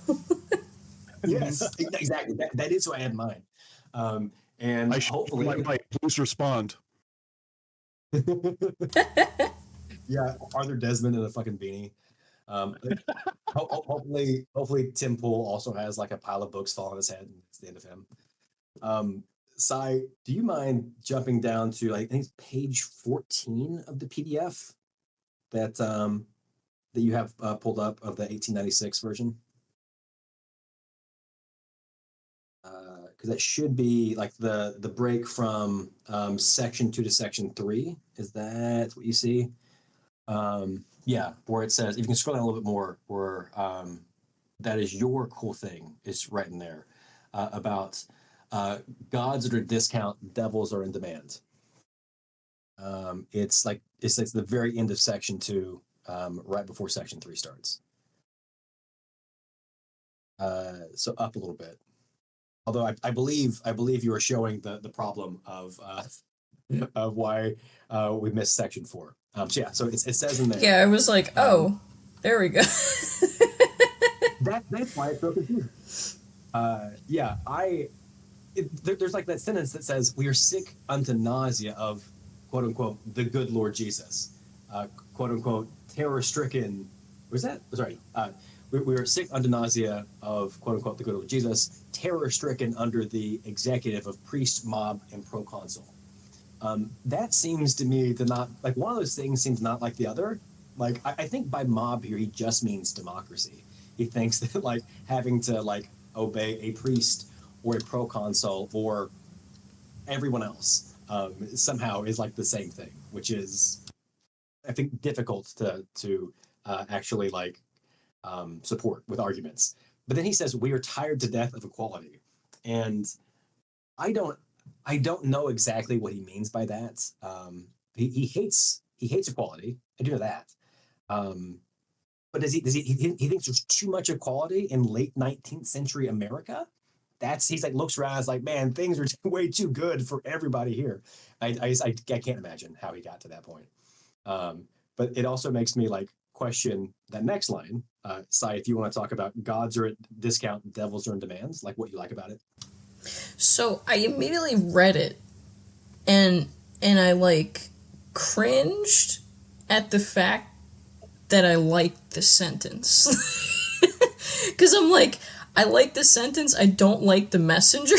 Yes, exactly. That is what I had in mind. And hopefully, please respond. Yeah, Arthur Desmond in a fucking beanie. Hopefully Tim Pool also has like a pile of books fall on his head, and it's the end of him. Sai, do you mind jumping down to I think it's page 14 of the PDF that you have pulled up of the 1896 version? Because that should be like the break from section 2 to section 3. Is that what you see? Yeah, where it says, if you can scroll down a little bit more, where that is your cool thing is right in there about gods are at discount, devils are in demand. It's the very end of section 2, right before section 3 starts. So up a little bit. Although I believe you are showing the problem of why we missed section 4. So yeah, so it says in there. Yeah, I was like, oh, there we go. That's why it's so confusing. Yeah, there's like that sentence that says, "We are sick unto nausea of, quote unquote, the good Lord Jesus, quote unquote, terror stricken." Was that? Sorry. We are sick unto nausea of, quote unquote, the good Lord Jesus, terror stricken under the executive of priest, mob, and proconsul. That seems to me to not, like, one of those things seems not like the other. Like, I think by mob here, he just means democracy. He thinks that, like, having to, like, obey a priest or a proconsul or everyone else somehow is, like, the same thing, which is, I think, difficult to actually, like, support with arguments. But then he says, we are tired to death of equality. And I don't know exactly what he means by that. He hates equality. I do know that. But he thinks there's too much equality in late 19th century America? He's like, looks around, is like, man, things are way too good for everybody here. I can't imagine how he got to that point. But it also makes me like question that next line. Sai, if you want to talk about gods are at discount, devils are in demands, like what you like about it. So I immediately read it and I like cringed at the fact that I liked the sentence. Because I'm like, I like the sentence, I don't like the messenger.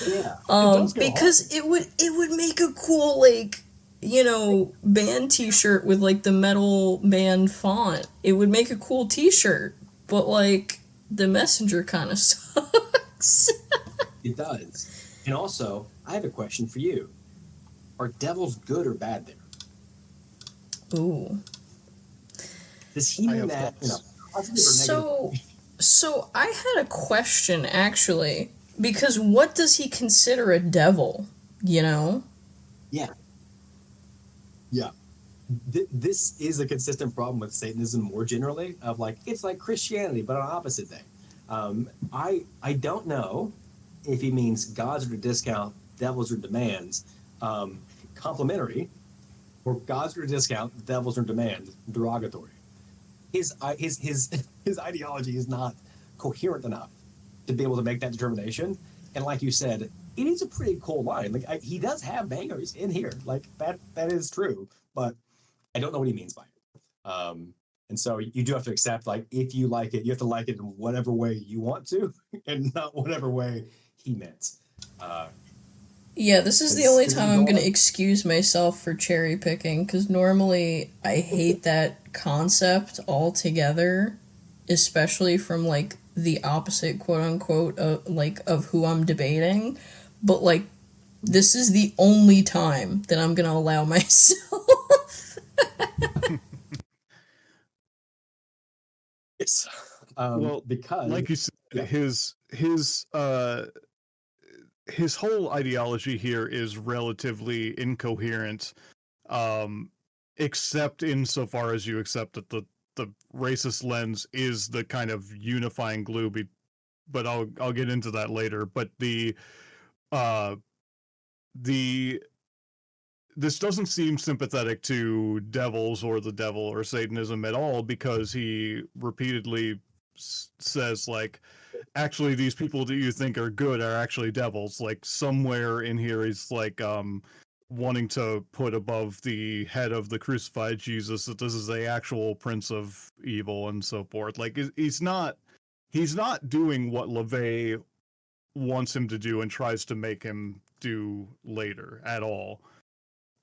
Yeah. does go Because it would make a cool, like, you know, band t-shirt with like the metal band font. It would make a cool t-shirt, but like the messenger kind of sucks. It does. And also, I have a question for you. Are devils good or bad there? Ooh. Does he I mean have that in a thoughts. positive or negative? So I had a question actually, because what does he consider a devil, you know? Yeah. Yeah. This is a consistent problem with Satanism more generally, of like, it's like Christianity, but on opposite day. I don't know if he means gods are to discount, devils are demands, complimentary, or gods are to discount, devils are demand, derogatory. His ideology is not coherent enough to be able to make that determination. And like you said, it is a pretty cool line. Like he does have bangers in here, like that is true, but I don't know what he means by it. And so you do have to accept, like, if you like it, you have to like it in whatever way you want to, and not whatever way he meant. Yeah, this is the Is- only is time he I'm gonna going- excuse myself for cherry picking, because normally I hate that concept altogether, especially from like the opposite quote unquote of who I'm debating. But like, this is the only time that I'm gonna allow myself. Yes. Well, Because like you said, yeah. his whole ideology here is relatively incoherent, um, except insofar as you accept that the racist lens is the kind of unifying glue. But I'll get into that later. But uh the this doesn't seem sympathetic to devils or the devil or Satanism at all, because he repeatedly says, like, actually these people that you think are good are actually devils. Like, somewhere in here he's like wanting to put above the head of the crucified Jesus that this is the actual prince of evil and so forth. Like, he's not doing what LaVey wants him to do and tries to make him do later at all.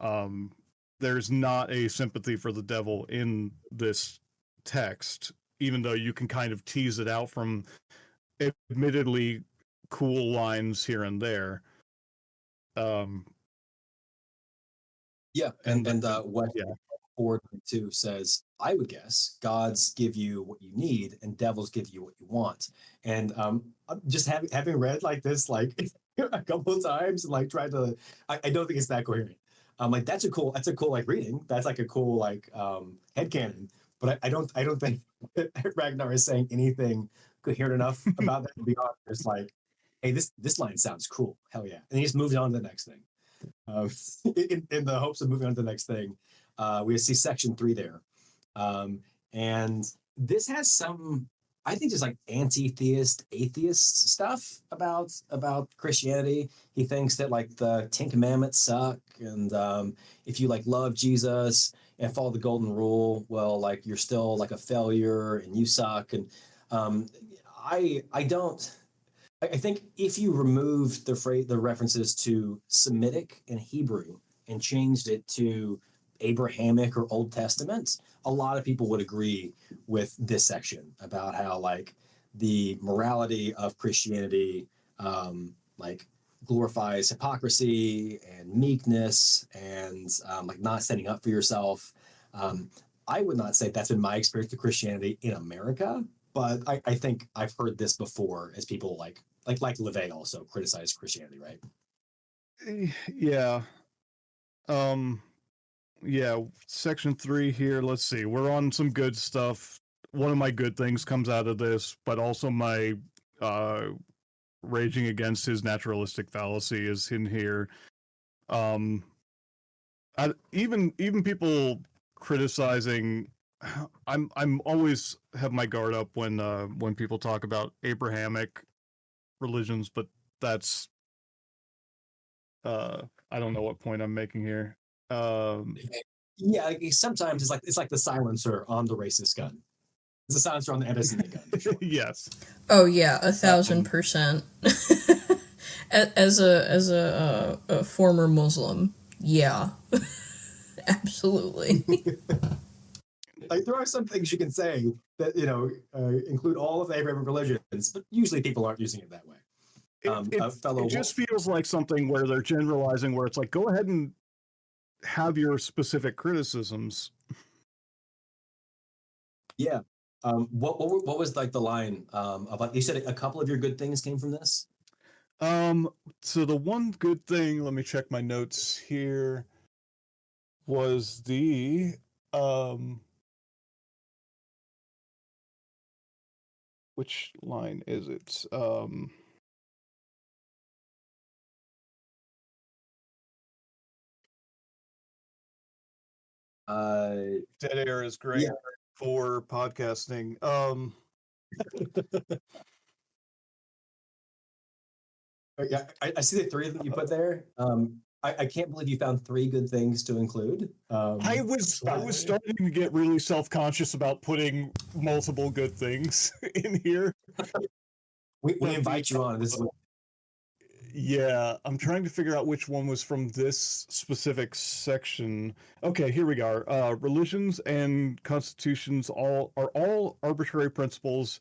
um there's not a sympathy for the devil in this text, even though you can kind of tease it out from admittedly cool lines here and there. Um, Yeah, and and what yeah, 4:2 says, I would guess gods give you what you need and devils give you what you want. And just having read like this like a couple of times and like tried to, I don't think it's that coherent. Like that's a cool like reading. That's like a cool like headcanon. But I don't think Ragnar is saying anything coherent enough about that beyond just like, hey, this line sounds cool. Hell yeah. And he just moves on to the next thing. uh, in the hopes of moving on to the next thing. We see section 3 there. And this has some, I think, just like anti-theist, atheist stuff about Christianity. He thinks that like the Ten Commandments suck, and if you like love Jesus and follow the golden rule, well, like you're still like a failure and you suck. And um, I don't. I think if you removed the references to Semitic and Hebrew and changed it to Abrahamic or Old Testament, a lot of people would agree with this section about how like the morality of Christianity like glorifies hypocrisy and meekness and like not standing up for yourself. Um, I would not say that's been my experience with Christianity in America, but I think I've heard this before as people like LaVey also criticized Christianity, right? yeah. Um, yeah. Section 3 here. Let's see. We're on some good stuff. One of my good things comes out of this, but also my raging against his naturalistic fallacy is in here. Even people criticizing, I'm always have my guard up when people talk about Abrahamic religions, but that's I don't know what point I'm making here. Yeah, like, sometimes it's like the silencer on the racist gun. It's a silencer on the Edison gun. For sure. Yes. Oh yeah, 1,000%. As a former Muslim, yeah, absolutely. Like there are some things you can say that include all of the Abrahamic religions, but usually people aren't using it that way. It just feels like something where they're generalizing, where it's like, go ahead and have your specific criticisms. Yeah. What was like the line about? You said a couple of your good things came from this. So the one good thing, let me check my notes here, was the which line is it? Dead air is great for podcasting. Yeah, I see the three that you put there. I can't believe you found three good things to include. I was starting to get really self-conscious about putting multiple good things in here. We invite you on. This is yeah, I'm trying to figure out which one was from this specific section. Okay, here we go. Religions and constitutions are all arbitrary principles.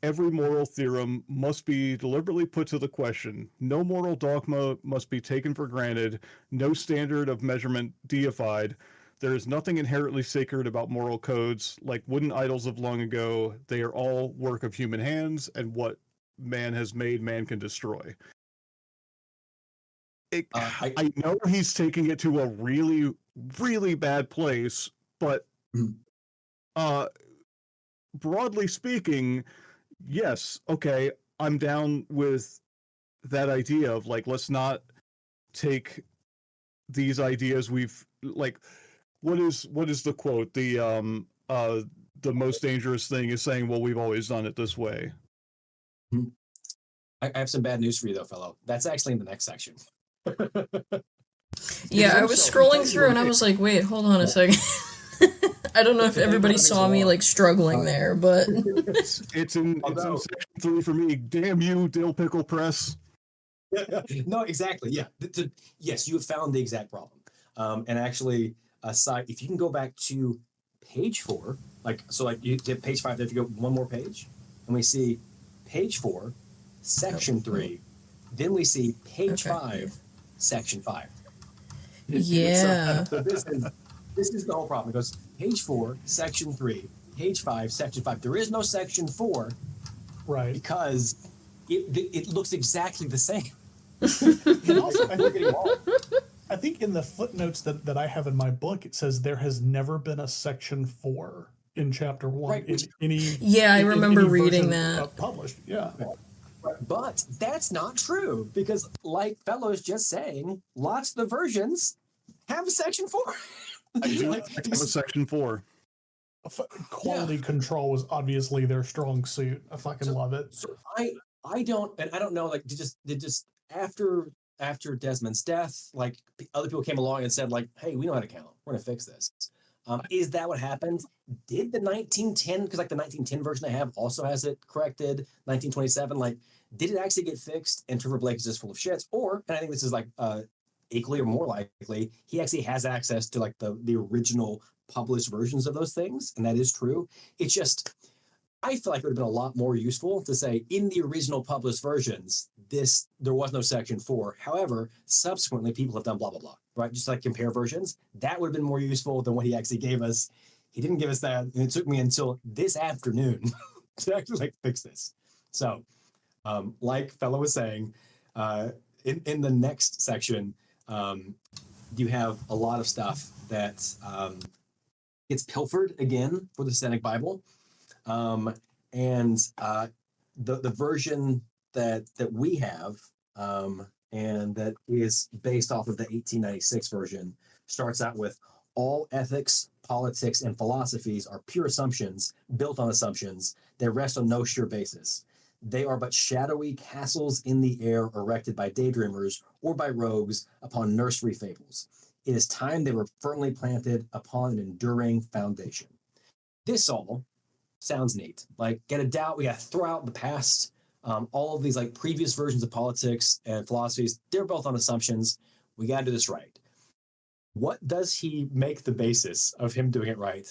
Every moral theorem must be deliberately put to the question. No moral dogma must be taken for granted. No standard of measurement deified. There is nothing inherently sacred about moral codes. Like wooden idols of long ago, they are all work of human hands, and what man has made, man can destroy. I know he's taking it to a really, really bad place, but broadly speaking, yes, okay, I'm down with that idea of like, let's not take these ideas we've like, what is the quote? The most dangerous thing is saying, well, we've always done it this way. I have some bad news for you though, fellow. That's actually in the next section. Yeah, I was scrolling through and I was like, wait, hold on a second. I don't know if everybody saw me like struggling there, but it's in section 3 for me. Damn you, Dill Pickle Press. No, exactly. Yeah. Yes, you have found the exact problem. And actually, if you can go back to page 4, like you did page 5, if you go one more page, and we see page 4, section 3, then we see page 5, section 5. Yeah. So this is the whole problem. It goes page 4, section 3, page 5, section 5. There is no section 4, right? Because it looks exactly the same. And also, I think in the footnotes that I have in my book, it says there has never been a section 4 in chapter 1 right. in any. Yeah, I remember reading version, that. Published. Yeah. But that's not true because, like Fellow's just saying, lots of the versions have a section 4. I do have a section 4. Quality control was obviously their strong suit. I fucking love it. So I don't know. Like, did just after Desmond's death, like other people came along and said, like, hey, we know how to count. We're gonna fix this. Is that what happened? Did the 1910, because like the 1910 version I have also has it corrected, 1927, like, did it actually get fixed and Trevor Blake is just full of shits? Or, and I think this is like equally or more likely, he actually has access to like the original published versions of those things, and that is true. It's just, I feel like it would have been a lot more useful to say in the original published versions, there was no section 4. However, subsequently people have done blah, blah, blah, right? Just like compare versions. That would have been more useful than what he actually gave us. He didn't give us that. And it took me until this afternoon to actually like fix this. So like Felo was saying, in the next section, you have a lot of stuff that gets pilfered again for the Synodic Bible. And the version that we have, and that is based off of the 1896 version, starts out with all ethics, politics, and philosophies are pure assumptions built on assumptions that rest on no sure basis. They are but shadowy castles in the air erected by daydreamers or by rogues upon nursery fables. It is time they were firmly planted upon an enduring foundation. This all sounds neat. Like, get a doubt, we got to throw out the past All of these like previous versions of politics and philosophies, they're built on assumptions. We got to do this right. What does he make the basis of him doing it right?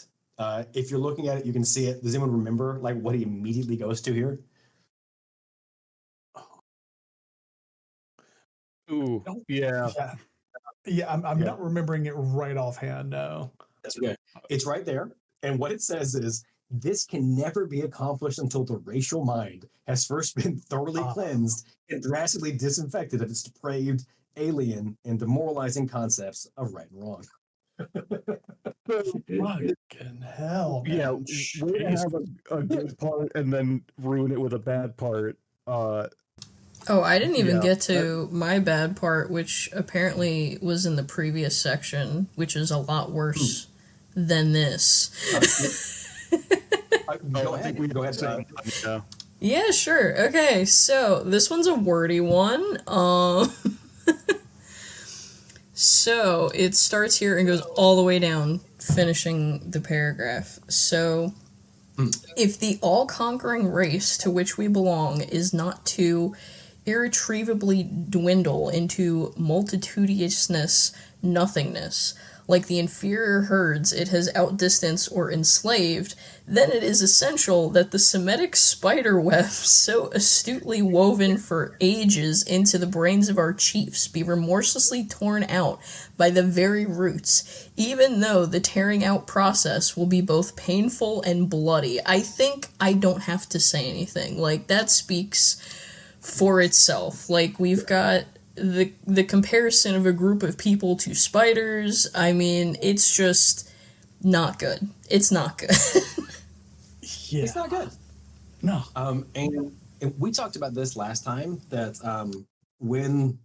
If you're looking at it, you can see it. Does anyone remember like what he immediately goes to here? Ooh, yeah. Yeah, I'm not remembering it right offhand. No. That's okay. It's right there. And what it says is, this can never be accomplished until the racial mind has first been thoroughly cleansed and drastically disinfected of its depraved, alien, and demoralizing concepts of right and wrong. Fucking hell, man. Yeah, way to have a good part and then ruin it with a bad part. Oh, I didn't even get to my bad part, which apparently was in the previous section, which is a lot worse than this. Go ahead. Yeah, sure. Okay, so this one's a wordy one. So it starts here and goes all the way down, finishing the paragraph. So, if the all-conquering race to which we belong is not to irretrievably dwindle into multitudinousness nothingness, like the inferior herds it has outdistanced or enslaved, then it is essential that the Semitic spider web so astutely woven for ages into the brains of our chiefs be remorselessly torn out by the very roots, even though the tearing out process will be both painful and bloody. I think I don't have to say anything. Like, that speaks for itself. Like, we've got the comparison of a group of people to spiders. I mean, it's just not good. It's not good. Yeah. It's not good. No. And we talked about this last time, that when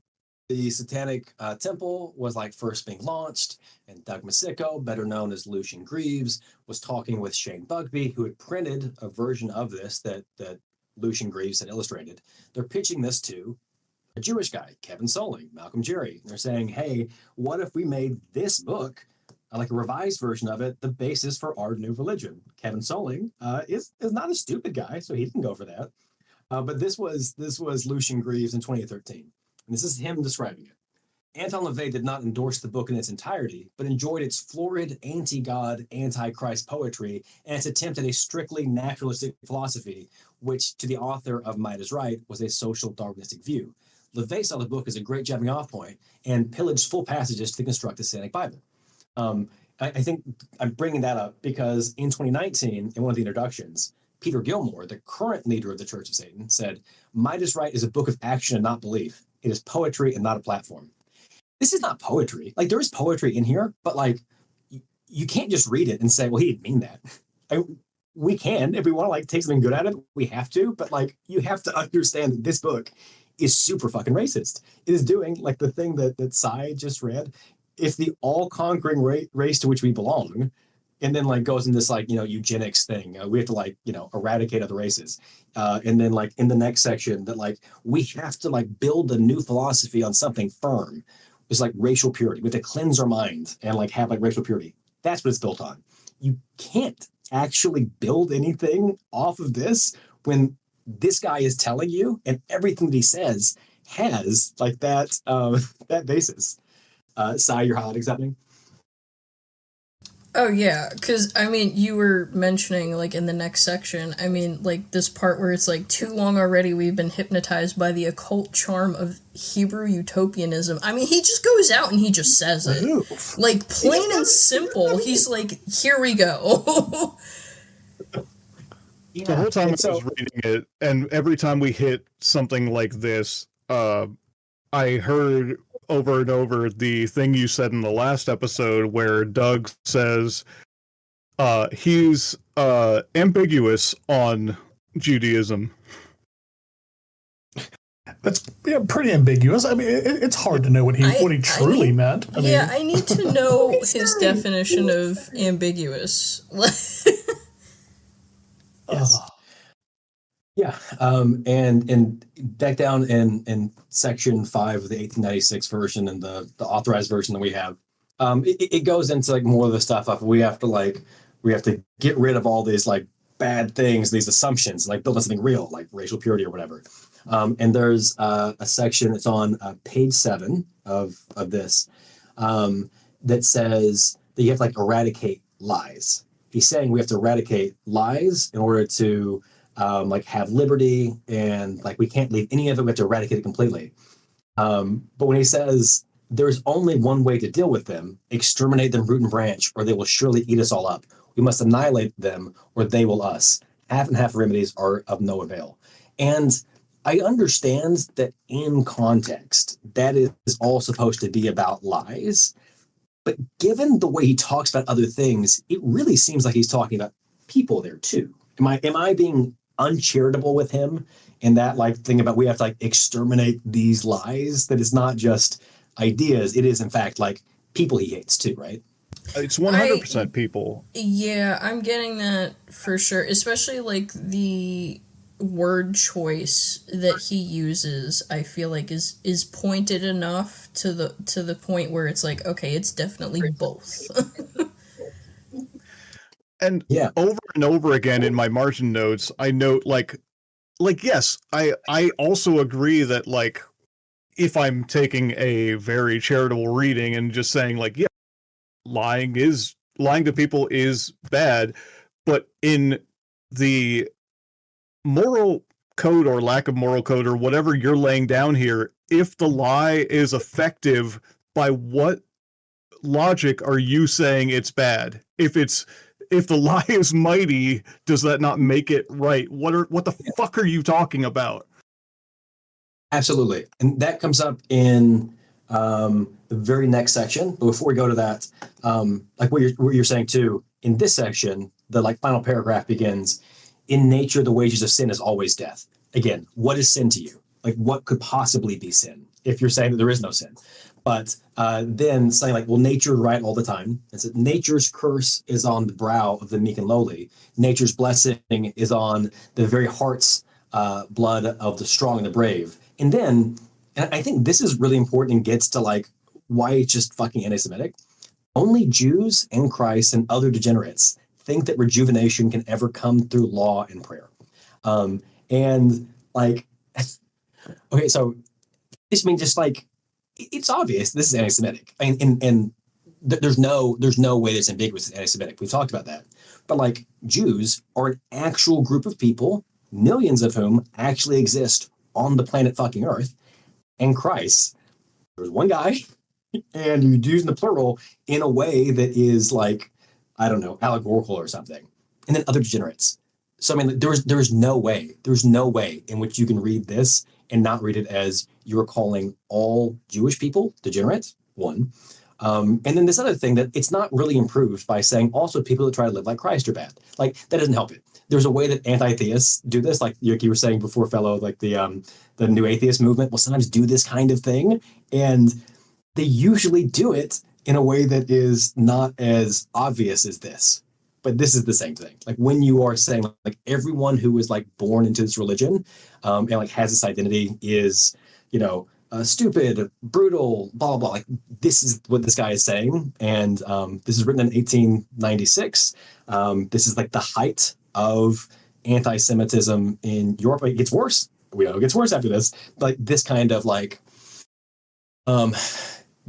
the Satanic Temple was like first being launched, and Doug Masicko, better known as Lucian Greaves, was talking with Shane Bugbee, who had printed a version of this that Lucian Greaves had illustrated. They're pitching this to a Jewish guy, Kevin Soling, Malcolm Jerry. They're saying, hey, what if we made this book, like a revised version of it, the basis for our new religion? Kevin Soling is not a stupid guy, so he didn't go for that. But this was Lucian Greaves in 2013. And this is him describing it. Anton LaVey did not endorse the book in its entirety, but enjoyed its florid, anti-God, anti-Christ poetry and its attempt at a strictly naturalistic philosophy, which, to the author of Might is Right, was a social Darwinistic view. LaVey saw the book as a great jumping off point and pillaged full passages to construct the Satanic Bible. I think I'm bringing that up because in 2019, in one of the introductions, Peter Gilmore, the current leader of the Church of Satan, said, Might is Right is a book of action and not belief. It is poetry and not a platform. This is not poetry. Like, there is poetry in here, but like, you can't just read it and say, well, he didn't mean that. We can, if we want to like take something good out of it, we have to, but like, you have to understand that this book is super fucking racist. It is doing like the thing that Sai just read. If the all-conquering race to which we belong, and then like goes in this like, eugenics thing, we have to like, eradicate other races. And then like in the next section that like, we have to like build a new philosophy on something firm. It's like racial purity. We have to cleanse our mind and like have like racial purity. That's what it's built on. You can't actually build anything off of this when this guy is telling you, and everything that he says has like that that basis. Sai, you're highlighting something? Oh, yeah, because, I mean, you were mentioning, like, in the next section, I mean, like, this part where it's like, too long already we've been hypnotized by the occult charm of Hebrew utopianism. I mean, he just goes out and he just says it. Like, plain and simple, he's like, here we go. The whole time I was reading it, and every time we hit something like this, I heard over and over the thing you said in the last episode where Doug says he's ambiguous on Judaism. That's pretty ambiguous. I mean, it's hard to know what he truly meant. I need to know his definition of ambiguous. Yes. Yeah, and back down in section 5 of the 1896 version and the authorized version that we have, it goes into like more of the stuff of we have to get rid of all these like bad things, these assumptions, like build on something real, like racial purity or whatever. And there's a section that's on page 7 of this that says that you have to like eradicate lies. He's saying we have to eradicate lies in order to like have liberty, and like we can't leave any of it. We have to eradicate it completely. But when he says there's only one way to deal with them, exterminate them root and branch, or they will surely eat us all up. We must annihilate them, or they will us. Half and half remedies are of no avail. And I understand that in context, that is all supposed to be about lies. But given the way he talks about other things, it really seems like he's talking about people there too. Am I being uncharitable with him in that like thing about we have to like exterminate these lies? That it's not just ideas; it is in fact like people he hates too, right? It's 100% people. Yeah, I'm getting that for sure. Especially like the word choice that he uses, I feel like is pointed enough to the point where it's like, okay, it's definitely both. And Yeah. over and over again in my margin notes, I note like yes, I also agree that like if I'm taking a very charitable reading and just saying like, yeah, lying to people is bad, but in the moral code or lack of moral code or whatever you're laying down here, if the lie is effective, by what logic are you saying it's bad? If the lie is mighty, does that not make it right? What the fuck are you talking about? Absolutely. And that comes up in the very next section. But before we go to that, like what you're saying too, in this section, the like final paragraph begins, in nature, the wages of sin is always death. Again, what is sin to you? Like what could possibly be sin if you're saying that there is no sin? But then saying like, well, nature right all the time. It's that nature's curse is on the brow of the meek and lowly. Nature's blessing is on the very heart's blood of the strong and the brave. And then, and I think this is really important and gets to like why it's just fucking anti-Semitic. Only Jews and Christ and other degenerates think that rejuvenation can ever come through law and prayer. And like, okay, so this means just like, it's obvious this is anti-Semitic. And there's no way that's ambiguous as anti-Semitic. We've talked about that. But like Jews are an actual group of people, millions of whom actually exist on the planet fucking Earth. And Christ, there's one guy, and you're using the plural in a way that is like, I don't know, allegorical or something. And then other degenerates. So I mean, there's no way in which you can read this and not read it as you're calling all Jewish people degenerates, one. And then this other thing that it's not really improved by saying also people that try to live like Christ are bad. Like that doesn't help it. There's a way that anti-theists do this, like you were saying before, Felo, like the new atheist movement will sometimes do this kind of thing, and they usually do it in a way that is not as obvious as this. But this is the same thing. Like when you are saying like everyone who is like born into this religion and like has this identity is, you know, stupid, brutal, blah, blah, blah. Like this is what this guy is saying. And this is written in 1896. This is like the height of anti-Semitism in Europe. It gets worse. We know it gets worse after this. But this kind of like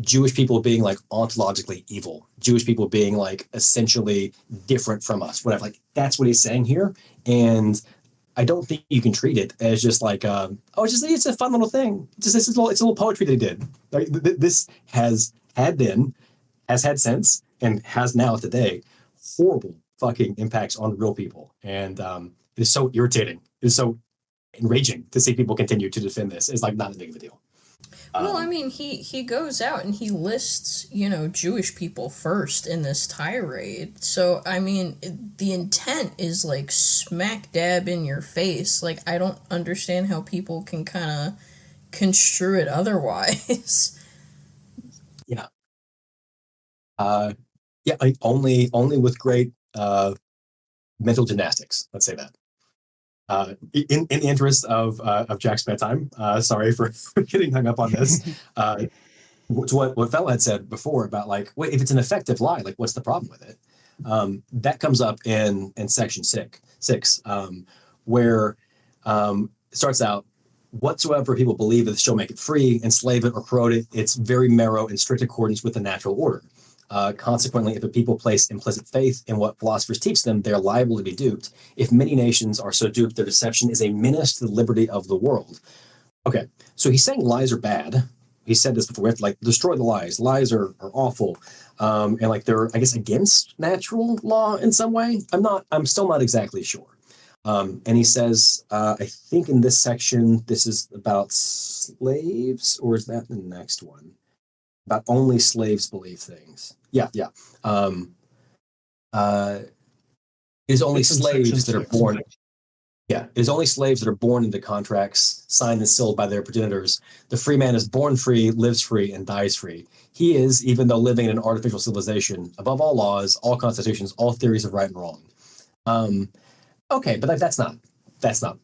Jewish people being like ontologically evil, Jewish people being like essentially different from us, whatever. Like that's what he's saying here. And I don't think you can treat it as just like, it's a fun little thing. It's a little poetry they did. Like this has had since, and has now today horrible fucking impacts on real people. And it is so irritating. It is so enraging to see people continue to defend this. It's like not as big of a deal. Well, I mean, he goes out and he lists, Jewish people first in this tirade. So, I mean, the intent is, like, smack dab in your face. Like, I don't understand how people can kind of construe it otherwise. Yeah. Only with great mental gymnastics, let's say that. In the interest of Jack's bedtime, sorry for getting hung up on this. To what Felo had said before about like, wait, if it's an effective lie, like what's the problem with it? That comes up in section 6, where it starts out, whatsoever people believe that shall make it free, enslave it, or corrode it, it's very narrow in strict accordance with the natural order. Consequently, if a people place implicit faith in what philosophers teach them, they're liable to be duped. If many nations are so duped, their deception is a menace to the liberty of the world. Okay, so he's saying lies are bad. He said this before. We have to like destroy the lies. Lies are awful, and like they're, I guess, against natural law in some way. I'm still not exactly sure. And he says, I think in this section, this is about slaves, or is that the next one? About only slaves believe things. Yeah. It is only slaves that are born. Yeah, it is only slaves that are born into contracts signed and sealed by their progenitors. The free man is born free, lives free, and dies free. He is, even though living in an artificial civilization, above all laws, all constitutions, all theories of right and wrong. Okay, but that's not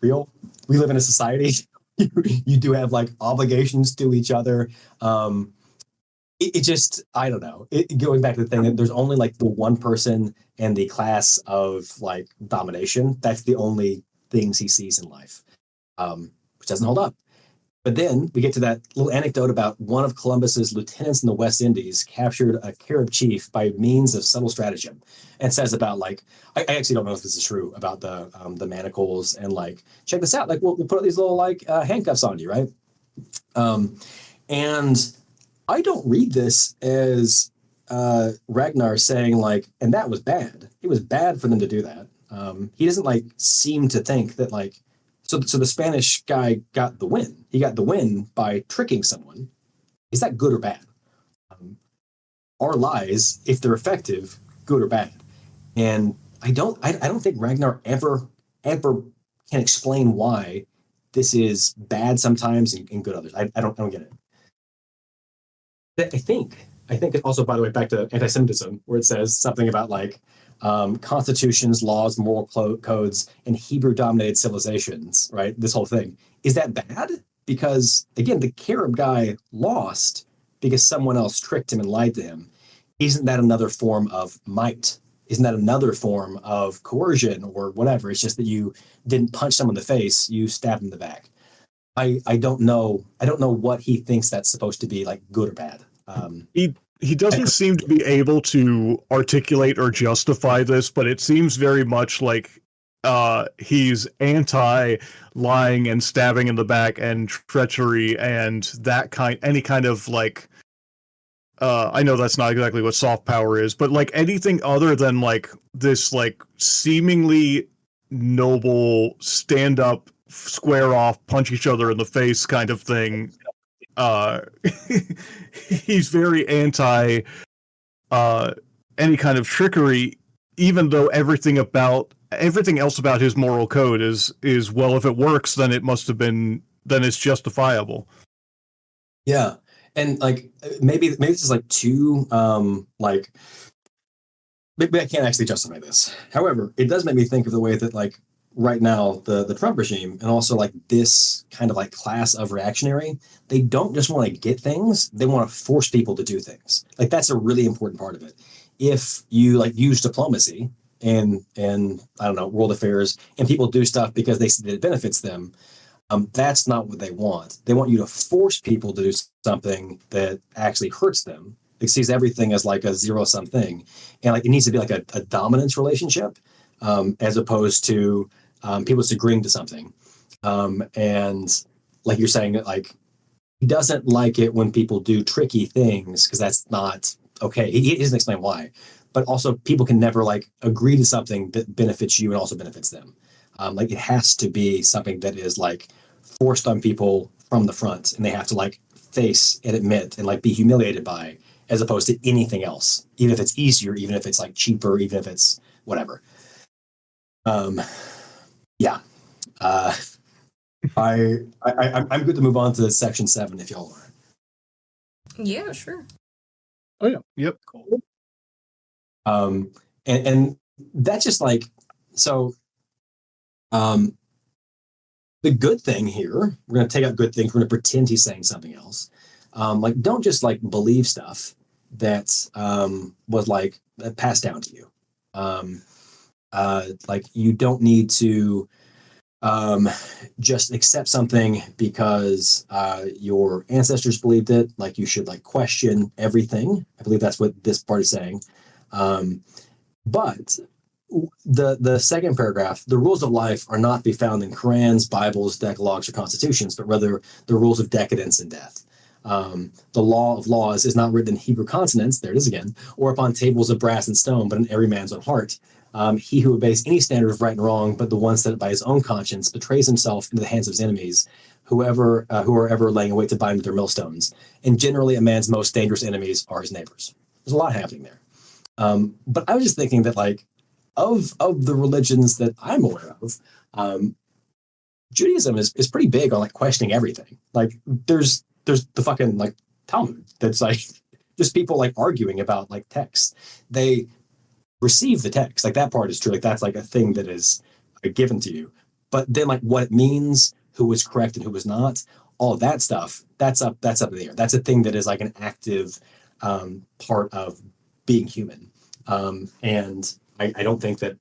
real. We live in a society. You do have like obligations to each other. It just, I don't know. Going back to the thing that there's only like the one person and the class of like domination. That's the only things he sees in life, which doesn't hold up. But then we get to that little anecdote about one of Columbus's lieutenants in the West Indies captured a Carib chief by means of subtle stratagem, and says about like, I actually don't know if this is true about the manacles, and like, check this out, like we'll put these little like handcuffs on you, right? And I don't read this as Ragnar saying like, and that was bad. It was bad for them to do that. He doesn't like seem to think that like, so the Spanish guy got the win. He got the win by tricking someone. Is that good or bad? Are lies, if they're effective, good or bad? And I don't think Ragnar ever can explain why this is bad sometimes and good others. I don't get it. I think it also, by the way, back to anti-Semitism, where it says something about like constitutions, laws, moral codes, and Hebrew-dominated civilizations, right? This whole thing. Is that bad? Because, again, the Carib guy lost because someone else tricked him and lied to him. Isn't that another form of might? Isn't that another form of coercion or whatever? It's just that you didn't punch someone in the face, you stabbed him in the back. I don't know. I don't know what he thinks that's supposed to be, like, good or bad. He doesn't seem to be able to articulate or justify this, but it seems very much like he's anti-lying and stabbing in the back and treachery and that any kind of like, I know that's not exactly what soft power is, but like anything other than like this like seemingly noble stand up, square off, punch each other in the face kind of thing. He's very anti any kind of trickery, even though everything else about his moral code is well, if it works, then it's justifiable. Yeah. And like maybe this is like too like maybe I can't actually justify this. However, it does make me think of the way that like right now the Trump regime and also like this kind of like class of reactionary, they don't just want to get things, they want to force people to do things. Like that's a really important part of it. If you like use diplomacy and I don't know, world affairs, and people do stuff because they see that it benefits them, that's not what they want. They want you to force people to do something that actually hurts them. It sees everything as like a zero-sum thing. And like it needs to be like a dominance relationship, as opposed to people just agreeing to something. And like you're saying, like he doesn't like it when people do tricky things because that's not okay. He doesn't explain why. But also people can never like agree to something that benefits you and also benefits them. Like it has to be something that is like forced on people from the front, and they have to like face and admit and like be humiliated by, as opposed to anything else, even if it's easier, even if it's like cheaper, even if it's whatever. Yeah. I'm good to move on to section 7 if y'all are. Yeah, sure. Oh yeah. Yep. Cool. And that's just like, so the good thing here, we're going to take out good things, we're going to pretend he's saying something else. Like don't just like believe stuff that was like passed down to you. Like you don't need to just accept something because your ancestors believed it. Like you should like question everything. I believe that's what this part is saying. But the second paragraph, the rules of life are not to be found in Korans, Bibles, decalogues, or constitutions, but rather the rules of decadence and death. The law of laws is not written in Hebrew consonants, there it is again, or upon tables of brass and stone, but in every man's own heart. He who obeys any standard of right and wrong, but the one set by his own conscience, betrays himself into the hands of his enemies, who are ever laying await to bind with their millstones. And generally, a man's most dangerous enemies are his neighbors. There's a lot happening there. But I was just thinking that, like, of the religions that I'm aware of, Judaism is pretty big on like questioning everything. Like, there's the fucking like Talmud that's like just people like arguing about like texts. They receive the text, like that part is true. Like that's like a thing that is given to you. But then like what it means, who was correct and who was not, all of that stuff, that's up there. That's a thing that is like an active part of being human. And I don't think that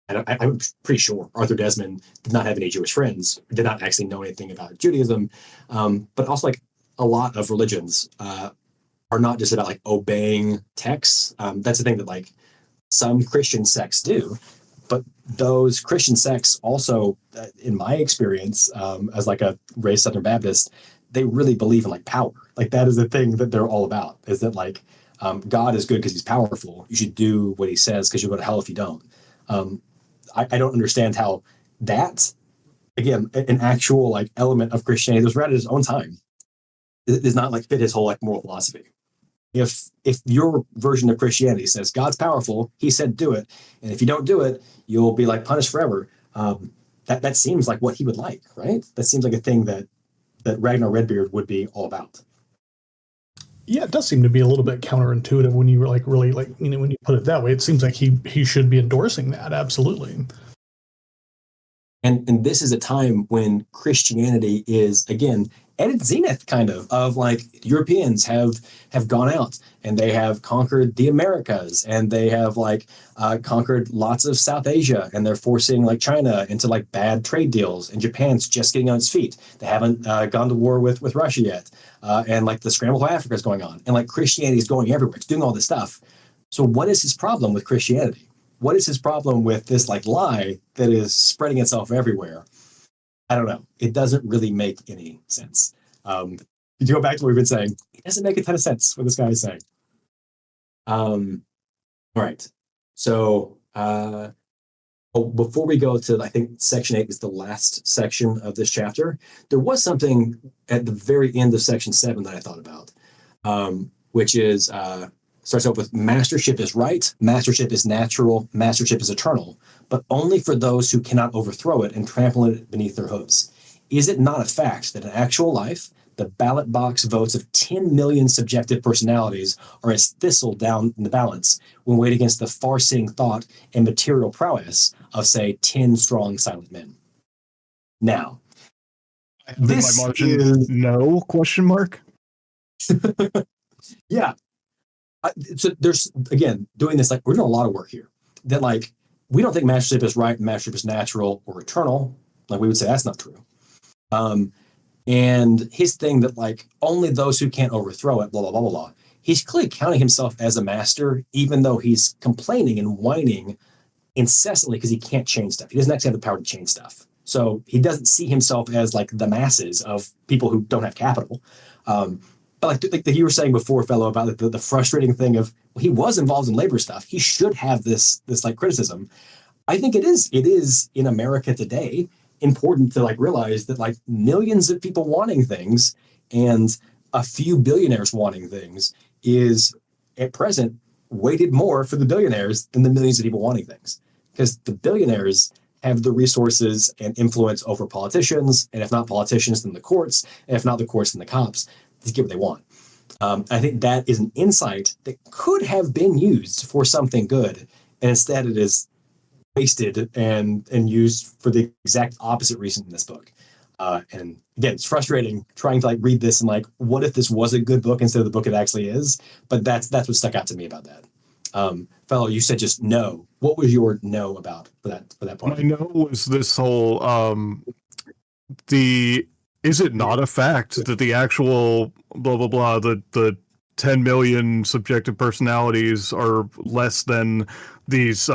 I'm pretty sure Arthur Desmond did not have any Jewish friends, did not actually know anything about Judaism. But also like a lot of religions are not just about like obeying texts. That's the thing that like some Christian sects do, but those Christian sects also, in my experience, as like a raised Southern Baptist, they really believe in like power. Like that is the thing that they're all about, is that like God is good because he's powerful. You should do what he says because you'll go to hell if you don't. I don't understand how that, again, an actual like element of Christianity that was read at his own time, does not like fit his whole like moral philosophy. If your version of Christianity says God's powerful, he said do it, and if you don't do it, you'll be like punished forever. That seems like what he would like, right? That seems like a thing that Ragnar Redbeard would be all about. Yeah, it does seem to be a little bit counterintuitive when you like really like, you know, when you put it that way. It seems like he should be endorsing that, absolutely. And this is a time when Christianity is again at its zenith, kind of like Europeans have gone out and they have conquered the Americas, and they have like conquered lots of South Asia, and they're forcing like China into like bad trade deals, and Japan's just getting on its feet. They haven't gone to war with Russia yet, and like the scramble for Africa is going on, and like Christianity is going everywhere. It's doing all this stuff. So what is his problem with Christianity? What is his problem with this like lie that is spreading itself everywhere? I don't know. It doesn't really make any sense. You go back to what we've been saying. It doesn't make a ton of sense what this guy is saying. All right. So before we go to, I think section 8 is the last section of this chapter. There was something at the very end of section 7 that I thought about, which is starts out with mastership is right, mastership is natural, mastership is eternal, but only for those who cannot overthrow it and trample it beneath their hooves. Is it not a fact that in actual life, the ballot box votes of 10 million subjective personalities are as thistle down in the balance when weighed against the far-seeing thought and material prowess of, say, 10 strong silent men? Now, this is... No, question mark? Yeah. So there's, again, doing this, like, we're doing a lot of work here. That, like, we don't think mastership is right, mastership is natural or eternal. Like, we would say that's not true. And his thing that, like, only those who can't overthrow it, blah, blah, blah, blah, blah. He's clearly counting himself as a master, even though he's complaining and whining incessantly because he can't change stuff. He doesn't actually have the power to change stuff. So he doesn't see himself as, like, the masses of people who don't have capital. But like you were saying before, Felo, about the frustrating thing of, well, he was involved in labor stuff. He should have this like criticism. I think it is in America today important to like realize that like millions of people wanting things and a few billionaires wanting things is at present weighted more for the billionaires than the millions of people wanting things, because the billionaires have the resources and influence over politicians, and if not politicians, then the courts, and if not the courts, then the cops, to get what they want. I think that is an insight that could have been used for something good, and instead it is wasted and used for the exact opposite reason in this book. And again, it's frustrating trying to like read this and like, what if this was a good book instead of the book it actually is? But that's what stuck out to me about that. Fellow, you said just no. What was your no about for that part? My no was this whole is it not a fact that the actual blah blah blah the 10 million subjective personalities are less than these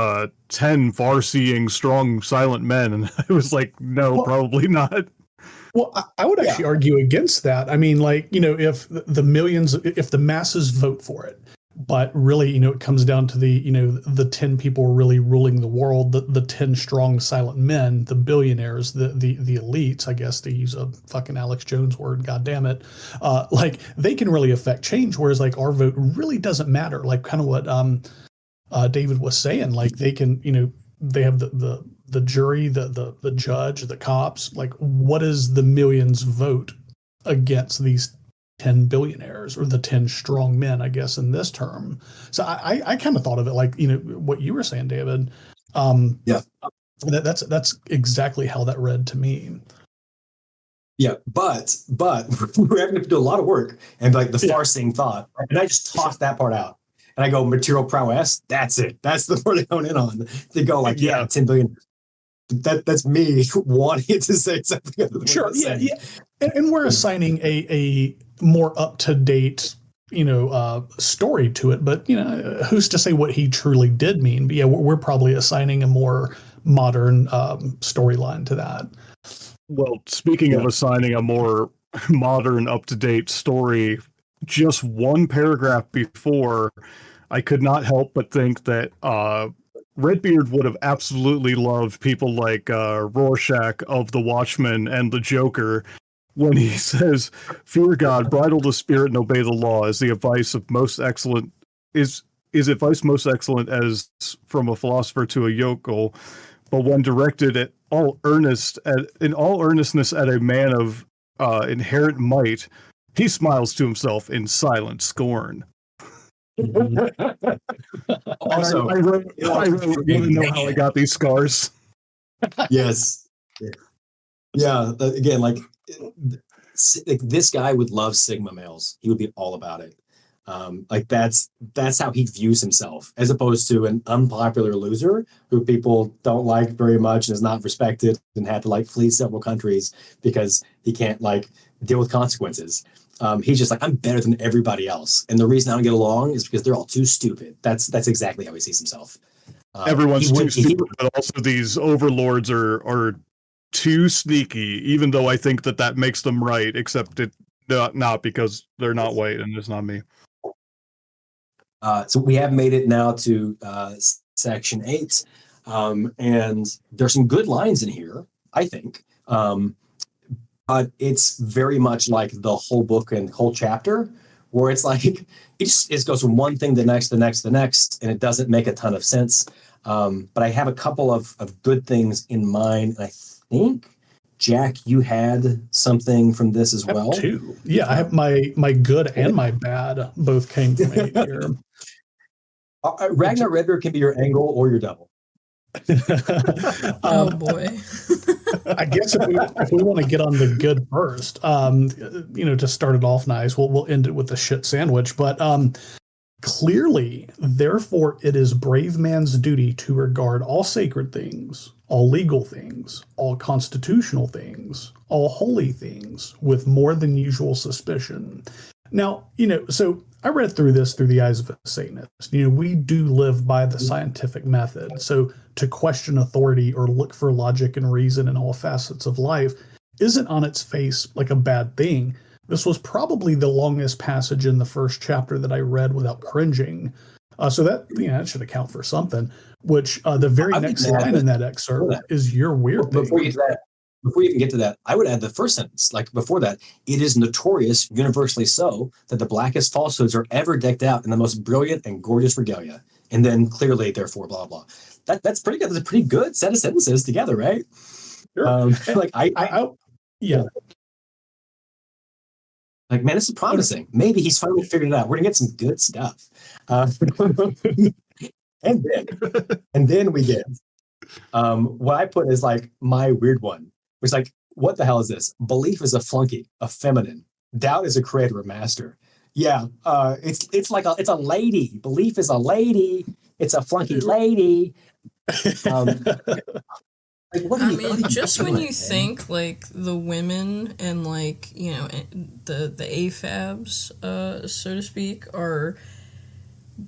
10 far-seeing strong silent men? And I was like, no, probably not. Well, I would actually argue against that. I mean, like, if the millions, if the masses vote for it, but really, it comes down to the 10 people really ruling the world, the 10 strong silent men, the billionaires, the elites, I guess, to use a fucking Alex Jones word, God damn it. Like, they can really affect change, whereas like our vote really doesn't matter. Like kind of what David was saying, like they can, they have the jury, the judge, the cops. Like, what does the millions vote against these 10 billionaires or the 10 strong men, I guess, in this term? So I kind of thought of it like, what you were saying, David. That's exactly how that read to me. Yeah, but we're having to do a lot of work and like the far-seeing thought, and I just tossed that part out. And I go, material prowess, that's it. That's the part I hone in on. They go like, 10 billion. That's me wanting to say something. Sure, yeah. And we're assigning a more up-to-date, story to it. But, who's to say what he truly did mean? But yeah, we're probably assigning a more modern storyline to that. Well, speaking of assigning a more modern, up-to-date story, just one paragraph before, I could not help but think that Redbeard would have absolutely loved people like Rorschach of The Watchmen and the Joker when he says, "Fear God, bridle the spirit, and obey the law is the advice of most excellent is advice most excellent as from a philosopher to a yokel, but when directed in all earnestness at a man of inherent might, he smiles to himself in silent scorn." Also, I really want to know how I got these scars. Yes. Yeah. Again, like this guy would love Sigma males. He would be all about it. Like that's how he views himself, as opposed to an unpopular loser who people don't like very much and is not respected and had to like flee several countries because he can't like deal with consequences. He's just like, I'm better than everybody else, and the reason I don't get along is because they're all too stupid. That's exactly how he sees himself. Everyone's too stupid, but also these overlords are too sneaky. Even though I think that makes them right, except it not because they're not white and it's not me. So we have made it now to section 8, and there's some good lines in here, I think. But it's very much like the whole book and whole chapter, where it's like it just goes from one thing to the next, and it doesn't make a ton of sense. But I have a couple of good things in mind. I think, Jack, you had something from this as well. Too. Yeah, I have my good and my bad both came from it here. Ragnar Redbeard can be your angle or your double. Oh boy. I guess if we want to get on the good first, to start it off nice, we'll end it with the shit sandwich. But clearly, therefore, it is brave man's duty to regard all sacred things, all legal things, all constitutional things, all holy things with more than usual suspicion. Now, so I read through this through the eyes of a Satanist. We do live by the scientific method. So to question authority or look for logic and reason in all facets of life isn't on its face like a bad thing. This was probably the longest passage in the first chapter that I read without cringing. So that should account for something, which the very next line in that excerpt is your weird thing. Before you even get to that, I would add the first sentence, like before that, it is notorious, universally so, that the blackest falsehoods are ever decked out in the most brilliant and gorgeous regalia. And then clearly, therefore, blah, blah. That's pretty good. That's a pretty good set of sentences together, right? Sure. Yeah. Like, man, this is promising. Maybe he's finally figured it out. We're going to get some good stuff. And then we get what I put is like my weird one. It's like, what the hell is this? Belief is a flunky, a feminine. Doubt is a creator, a master. Yeah, it's like it's a lady. Belief is a lady. It's a flunky lady. Like, what are I you? mean, What are you just when doing, you man? think like the women and like the AFABs, so to speak, are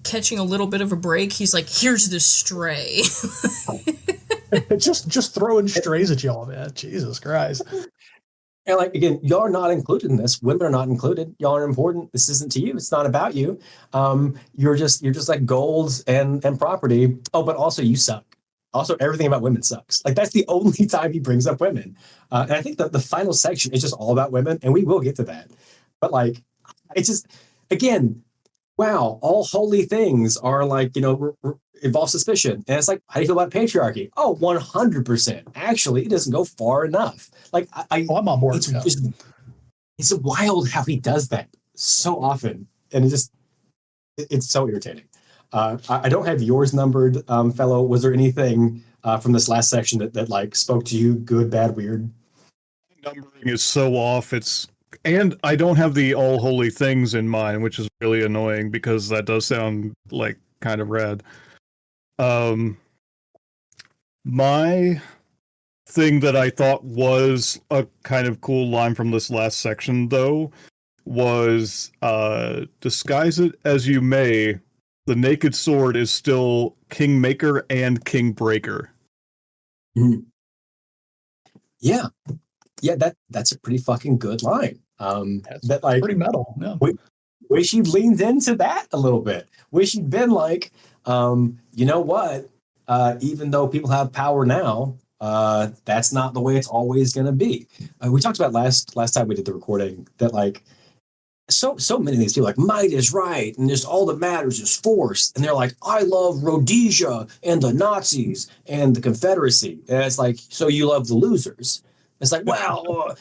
catching a little bit of a break, he's like, "Here's this stray." just throwing strays at y'all, man. Jesus Christ. And like again, y'all are not included in this. Women are not included. Y'all are important. This isn't to you. It's not about you. You're just like gold and property. Oh, but also you suck. Also, everything about women sucks. Like that's the only time he brings up women. And I think that the final section is just all about women, and we will get to that. But like, it's just again, wow, all holy things are like, involve suspicion. And it's like, how do you feel about patriarchy? Oh, 100%. Actually, it doesn't go far enough. Like, I'm on board. it's Yeah. just, it's wild how he does that so often. And it's so irritating. I don't have yours numbered, fellow. Was there anything from this last section that like spoke to you, good, bad, weird? Numbering is so off. And I don't have the all holy things in mind, which is really annoying because that does sound like kind of rad. My thing that I thought was a kind of cool line from this last section, though, was disguise it as you may, the naked sword is still Kingmaker and Kingbreaker. Mm-hmm. Yeah. Yeah, that's a pretty fucking good line. That like pretty metal. Yeah. Wish you'd leaned into that a little bit. Wish you'd been like, you know what? Even though people have power now, that's not the way it's always going to be. We talked about last time we did the recording that like so many of these people like might is right and just all that matters is force, and they're like, I love Rhodesia and the Nazis and the Confederacy, and it's like, so you love the losers. It's like, well,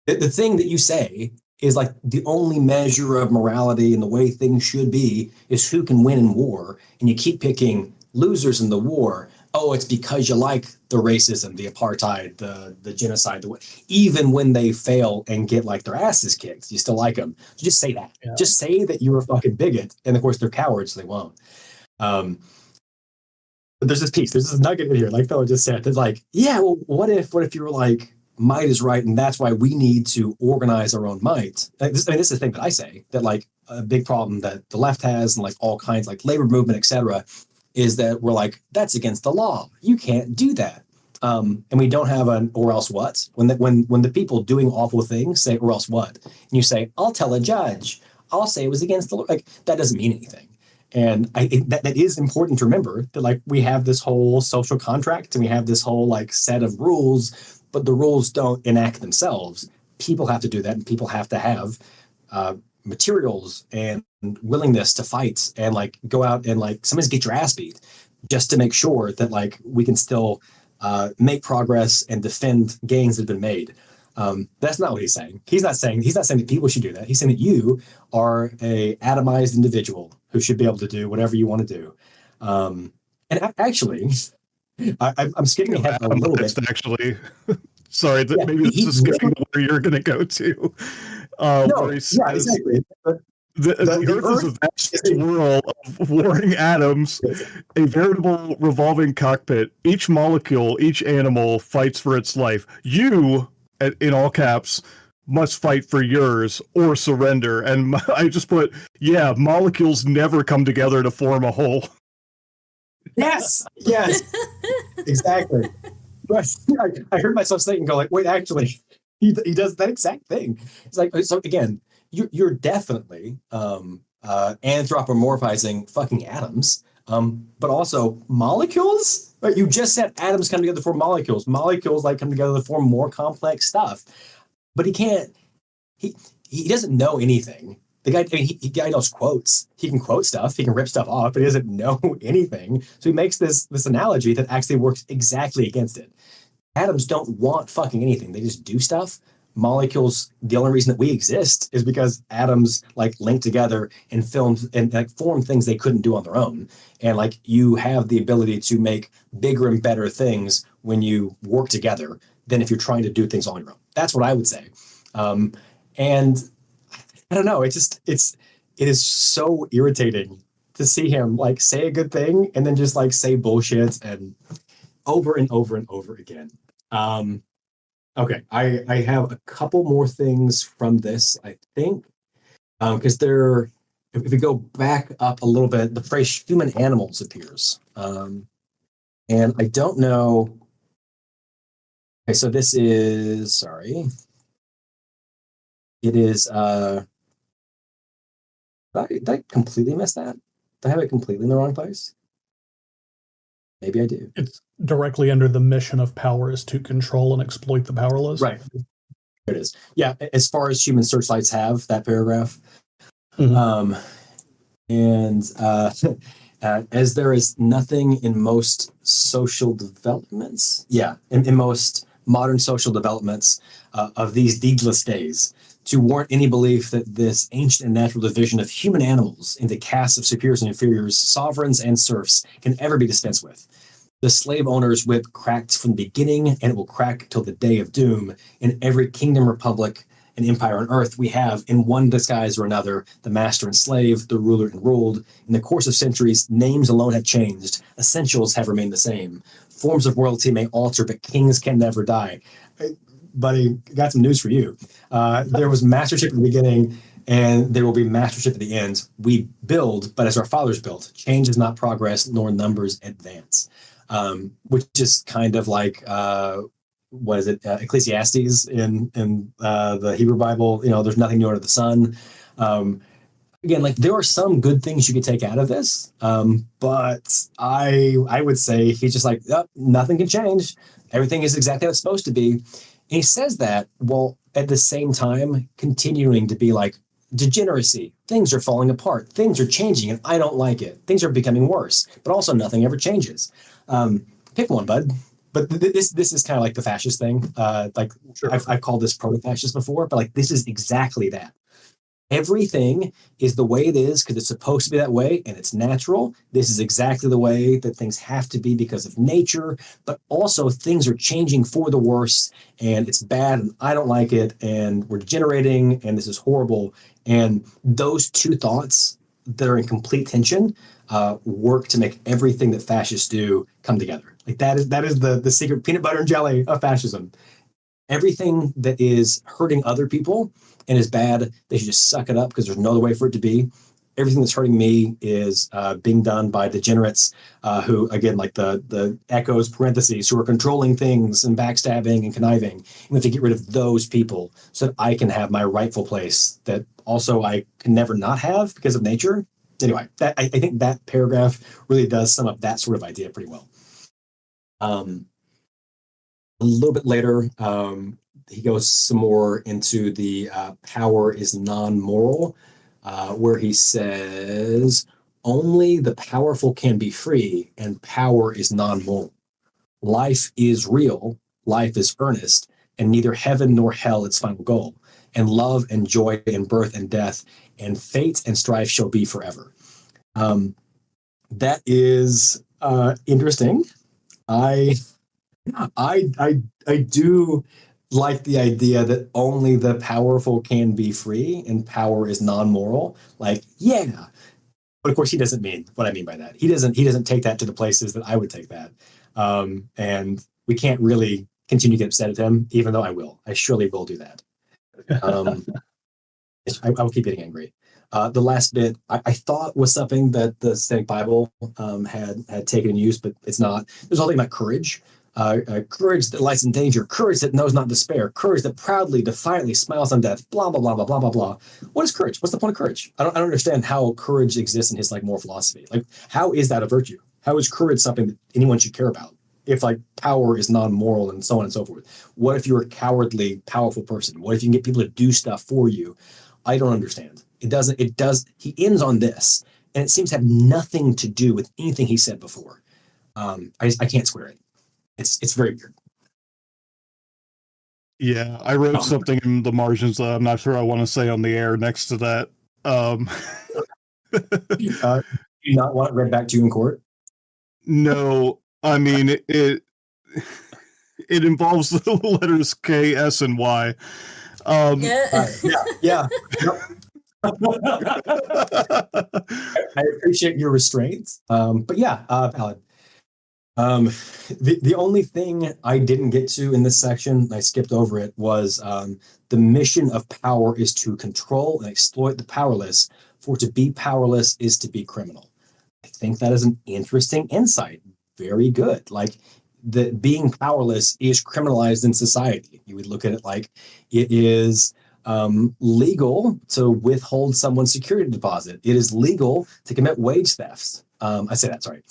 the thing that you say is like the only measure of morality and the way things should be is who can win in war, and you keep picking losers in the war. Oh, it's because you like the racism, the apartheid, the genocide, even when they fail and get like their asses kicked, you still like them. So just say that. Yeah. Just say that you're a fucking bigot, and of course they're cowards, so they won't. But there's this nugget in here, like Felo just said. It's like, yeah, well, what if you were like, might is right, and that's why we need to organize our own might. Like this is the thing that I say, that like a big problem that the left has, and like all kinds like labor movement, etc., is that we're like, that's against the law. You can't do that. And we don't have an or else what. When the people doing awful things say or else what, and you say, I'll tell a judge, I'll say it was against the law. Like that doesn't mean anything. And that is important to remember, that like we have this whole social contract and we have this whole like set of rules, but the rules don't enact themselves. People have to do that, and people have to have materials and willingness to fight and like go out and like sometimes get your ass beat just to make sure that like we can still make progress and defend gains that have been made. That's not what he's saying. He's not saying that people should do that. He's saying that you are a atomized individual who should be able to do whatever you want to do. And actually, I'm skipping ahead a little bit. Actually, sorry, maybe this is skipping where you're going to go to. Exactly. The Earth is a vast swirl of warring atoms, a veritable revolving cockpit. Each molecule, each animal fights for its life. You, in all caps, must fight for yours or surrender. And I just put, yeah, molecules never come together to form a whole. Yes, exactly. I heard myself say and go like, wait, actually, he does that exact thing. It's like, so again, you're definitely anthropomorphizing fucking atoms, but also molecules. Right? You just said atoms come together to form molecules. Molecules like come together to form more complex stuff. But he can't. He doesn't know anything. The guy, I mean, he knows quotes. He can quote stuff. He can rip stuff off, but he doesn't know anything. So he makes this analogy that actually works exactly against it. Atoms don't want fucking anything. They just do stuff. Molecules, the only reason that we exist is because atoms like link together and form things they couldn't do on their own. And like you have the ability to make bigger and better things when you work together than if you're trying to do things on your own. That's what I would say. And I don't know. It is so irritating to see him like say a good thing and then just like say bullshit and over and over and over again. Um, okay, I have a couple more things from this, I think, because if we go back up a little bit, the phrase human animals appears. And I don't know. Okay, so this is, sorry, it is, did I completely miss that? Did I have it completely in the wrong place? Maybe I do. It's directly under the mission of power is to control and exploit the powerless. Right. There it is. Yeah, as far as human searchlights have that paragraph. Mhm. And as there is nothing in most social developments, in most modern social developments of these deedless days, to warrant any belief that this ancient and natural division of human animals into castes of superiors and inferiors, sovereigns and serfs, can ever be dispensed with. The slave owner's whip cracked from the beginning, and it will crack till the day of doom. In every kingdom, republic, and empire on earth, we have, in one disguise or another, the master and slave, the ruler and ruled. In the course of centuries, names alone have changed. Essentials have remained the same. Forms of royalty may alter, but kings can never die. Hey, buddy, got some news for you. There was mastership at the beginning, and there will be mastership at the end. We build, but as our fathers built. Change is not progress, nor numbers advance. Which is kind of like what is it, Ecclesiastes in the Hebrew Bible. There's nothing new under the sun. Again, like there are some good things you could take out of this, but I would say he's just like, oh, nothing can change. Everything is exactly how it's supposed to be. And he says that while at the same time continuing to be like, degeneracy, things are falling apart, things are changing, and I don't like it. Things are becoming worse, but also nothing ever changes. Pick one, bud. But this is kind of like the fascist thing. Sure. I've called this proto-fascist before, but like this is exactly that. Everything is the way it is because it's supposed to be that way and it's natural. This is exactly the way that things have to be because of nature, but also things are changing for the worse and it's bad and I don't like it and we're degenerating and this is horrible. And those two thoughts that are in complete tension work to make everything that fascists do come together. Like that is the secret peanut butter and jelly of fascism. Everything that is hurting other people and is bad, they should just suck it up because there's no other way for it to be. Everything that's hurting me is being done by degenerates who, again, like the echoes parentheses, who are controlling things and backstabbing and conniving. And we have to get rid of those people so that I can have my rightful place that also I can never not have because of nature. Anyway, I think that paragraph really does sum up that sort of idea pretty well. A little bit later, he goes some more into the power is non-moral, where he says, only the powerful can be free, and power is non-moral. Life is real, life is earnest, and neither heaven nor hell its final goal. And love and joy and birth and death, and fate and strife shall be forever. That is interesting. I do like the idea that only the powerful can be free and power is non-moral. Like, yeah. But of course he doesn't mean what I mean by that. He doesn't take that to the places that I would take that. And we can't really continue to get upset at him, even though I will. I surely will do that. I will keep getting angry. The last bit I thought was something that the Static Bible had taken in use, but it's not. There's all thing about courage. Courage that lies in danger, courage that knows not despair, courage that proudly, defiantly smiles on death, blah, blah, blah, blah, blah, blah, blah. What is courage? What's the point of courage? I don't understand how courage exists in his like moral philosophy. Like, how is that a virtue? How is courage something that anyone should care about? If like power is non-moral and so on and so forth. What if you're a cowardly, powerful person? What if you can get people to do stuff for you? I don't understand. It does. He ends on this, and it seems to have nothing to do with anything he said before. I can't square it. It's very weird. Yeah, I wrote something in the margins that I'm not sure I want to say on the air next to that. You not want it read back to you in court? No, I mean it involves the letters K, S, and Y. Yeah. Yep. I appreciate your restraint. But yeah, valid. The only thing I didn't get to in this section, I skipped over it, was the mission of power is to control and exploit the powerless. For to be powerless is to be criminal. I think that is an interesting insight. Very good. Like that being powerless is criminalized in society. You would look at it like it is legal to withhold someone's security deposit. It is legal to commit wage thefts. I say that, sorry.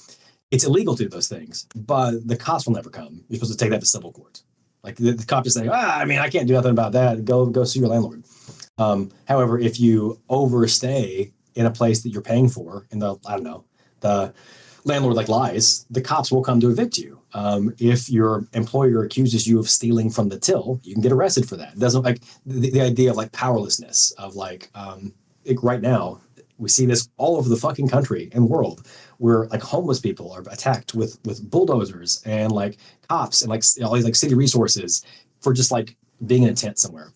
It's illegal to do those things, but the cops will never come. You're supposed to take that to civil court. Like the cop just saying, I mean, I can't do nothing about that. Go sue your landlord. However, if you overstay in a place that you're paying for, and the landlord like lies, the cops will come to evict you. If your employer accuses you of stealing from the till, you can get arrested for that. It doesn't like the idea of like powerlessness of like right now. We see this all over the fucking country and world where like homeless people are attacked with bulldozers and like cops and like all these like city resources for just like being in a tent somewhere.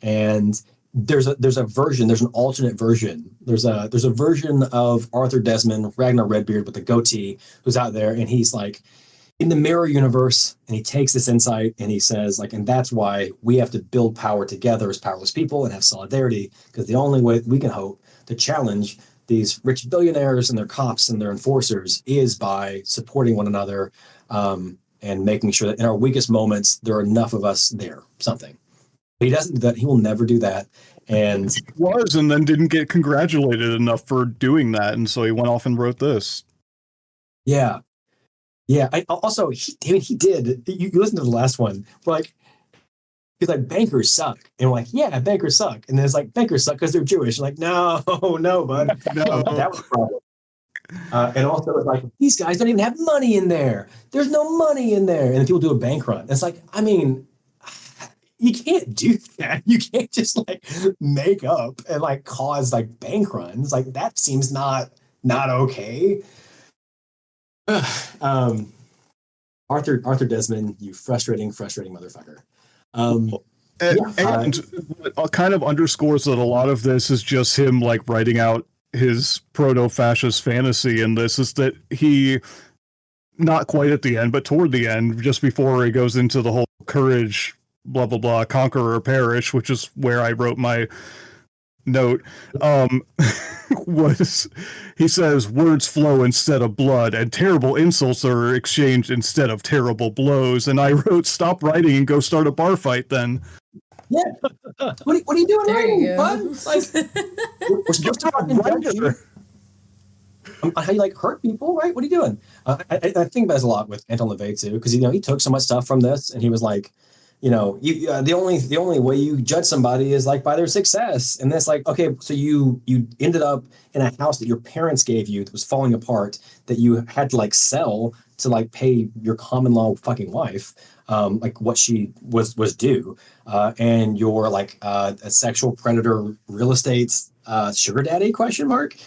And there's an alternate version. There's a version of Arthur Desmond, Ragnar Redbeard with the goatee, who's out there and he's like in the mirror universe, and he takes this insight and he says like, and that's why we have to build power together as powerless people and have solidarity, because the only way we can hope to challenge these rich billionaires and their cops and their enforcers is by supporting one another, and making sure that in our weakest moments there are enough of us there. Something. But he doesn't do that. He will never do that. And He was, and then didn't get congratulated enough for doing that, and so he went off and wrote this. yeah. I also he did. You listen to the last one. We're like, he's like, bankers suck, and we're like, yeah, bankers suck. And then it's like, bankers suck because they're Jewish. Like, no, bud, No. that was a problem. And also, it's like these guys don't even have money in there. There's no money in there, and then people do a bank run. It's like, I mean, you can't do that. You can't just like make up and like cause like bank runs. Like that seems not okay. Arthur Desmond, you frustrating motherfucker. And what kind of underscores that a lot of this is just him like writing out his proto-fascist fantasy, and this is that he, not quite at the end, but toward the end, just before he goes into the whole courage, blah blah blah, conquer or perish, which is where I wrote my note, was he says words flow instead of blood and terrible insults are exchanged instead of terrible blows, and I wrote stop writing and go start a bar fight then. Yeah. What are you doing There writing, you go. bud? Like we're supposed to fucking judge you on how you like hurt people, right? What are you doing? I think that's a lot with Anton LaVey too, because he took so much stuff from this, and he was like, the only way you judge somebody is like by their success, and that's like, okay, so you ended up in a house that your parents gave you that was falling apart, that you had to like sell to like pay your common law fucking wife, like what she was due, and you're like a sexual predator real estate sugar daddy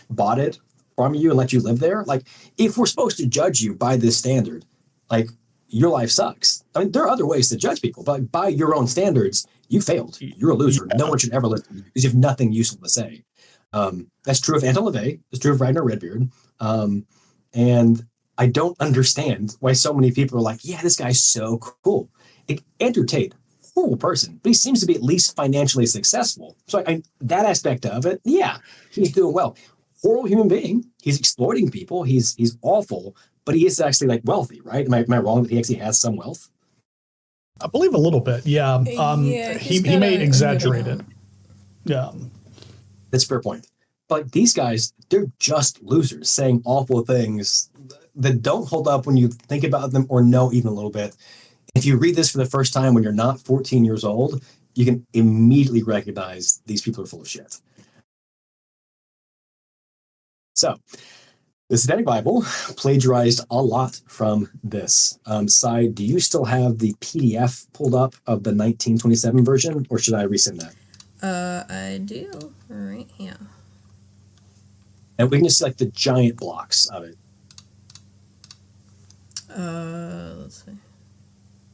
bought it from you and let you live there. Like if we're supposed to judge you by this standard, like your life sucks. I mean, there are other ways to judge people, but by your own standards, you failed. You're a loser. Yeah. No one should ever listen to you because you have nothing useful to say. That's true of Anton LaVey. It's true of Ragnar Redbeard. And I don't understand why so many people are like, yeah, this guy's so cool. Andrew Tate, horrible person, but he seems to be at least financially successful. So that aspect of it, yeah, he's doing well. Horrible human being. He's exploiting people. He's awful. But he is actually like wealthy, right? Am I wrong that he actually has some wealth? I believe a little bit. Yeah. He may exaggerate it. Yeah. That's a fair point. But these guys, they're just losers saying awful things that don't hold up when you think about them or know even a little bit. If you read this for the first time when you're not 14 years old, you can immediately recognize these people are full of shit. So, the Synthetic Bible plagiarized a lot from this. Sai, do you still have the PDF pulled up of the 1927 version, or should I resend that? I do. Right here. And we can just select the giant blocks of it. Let's see.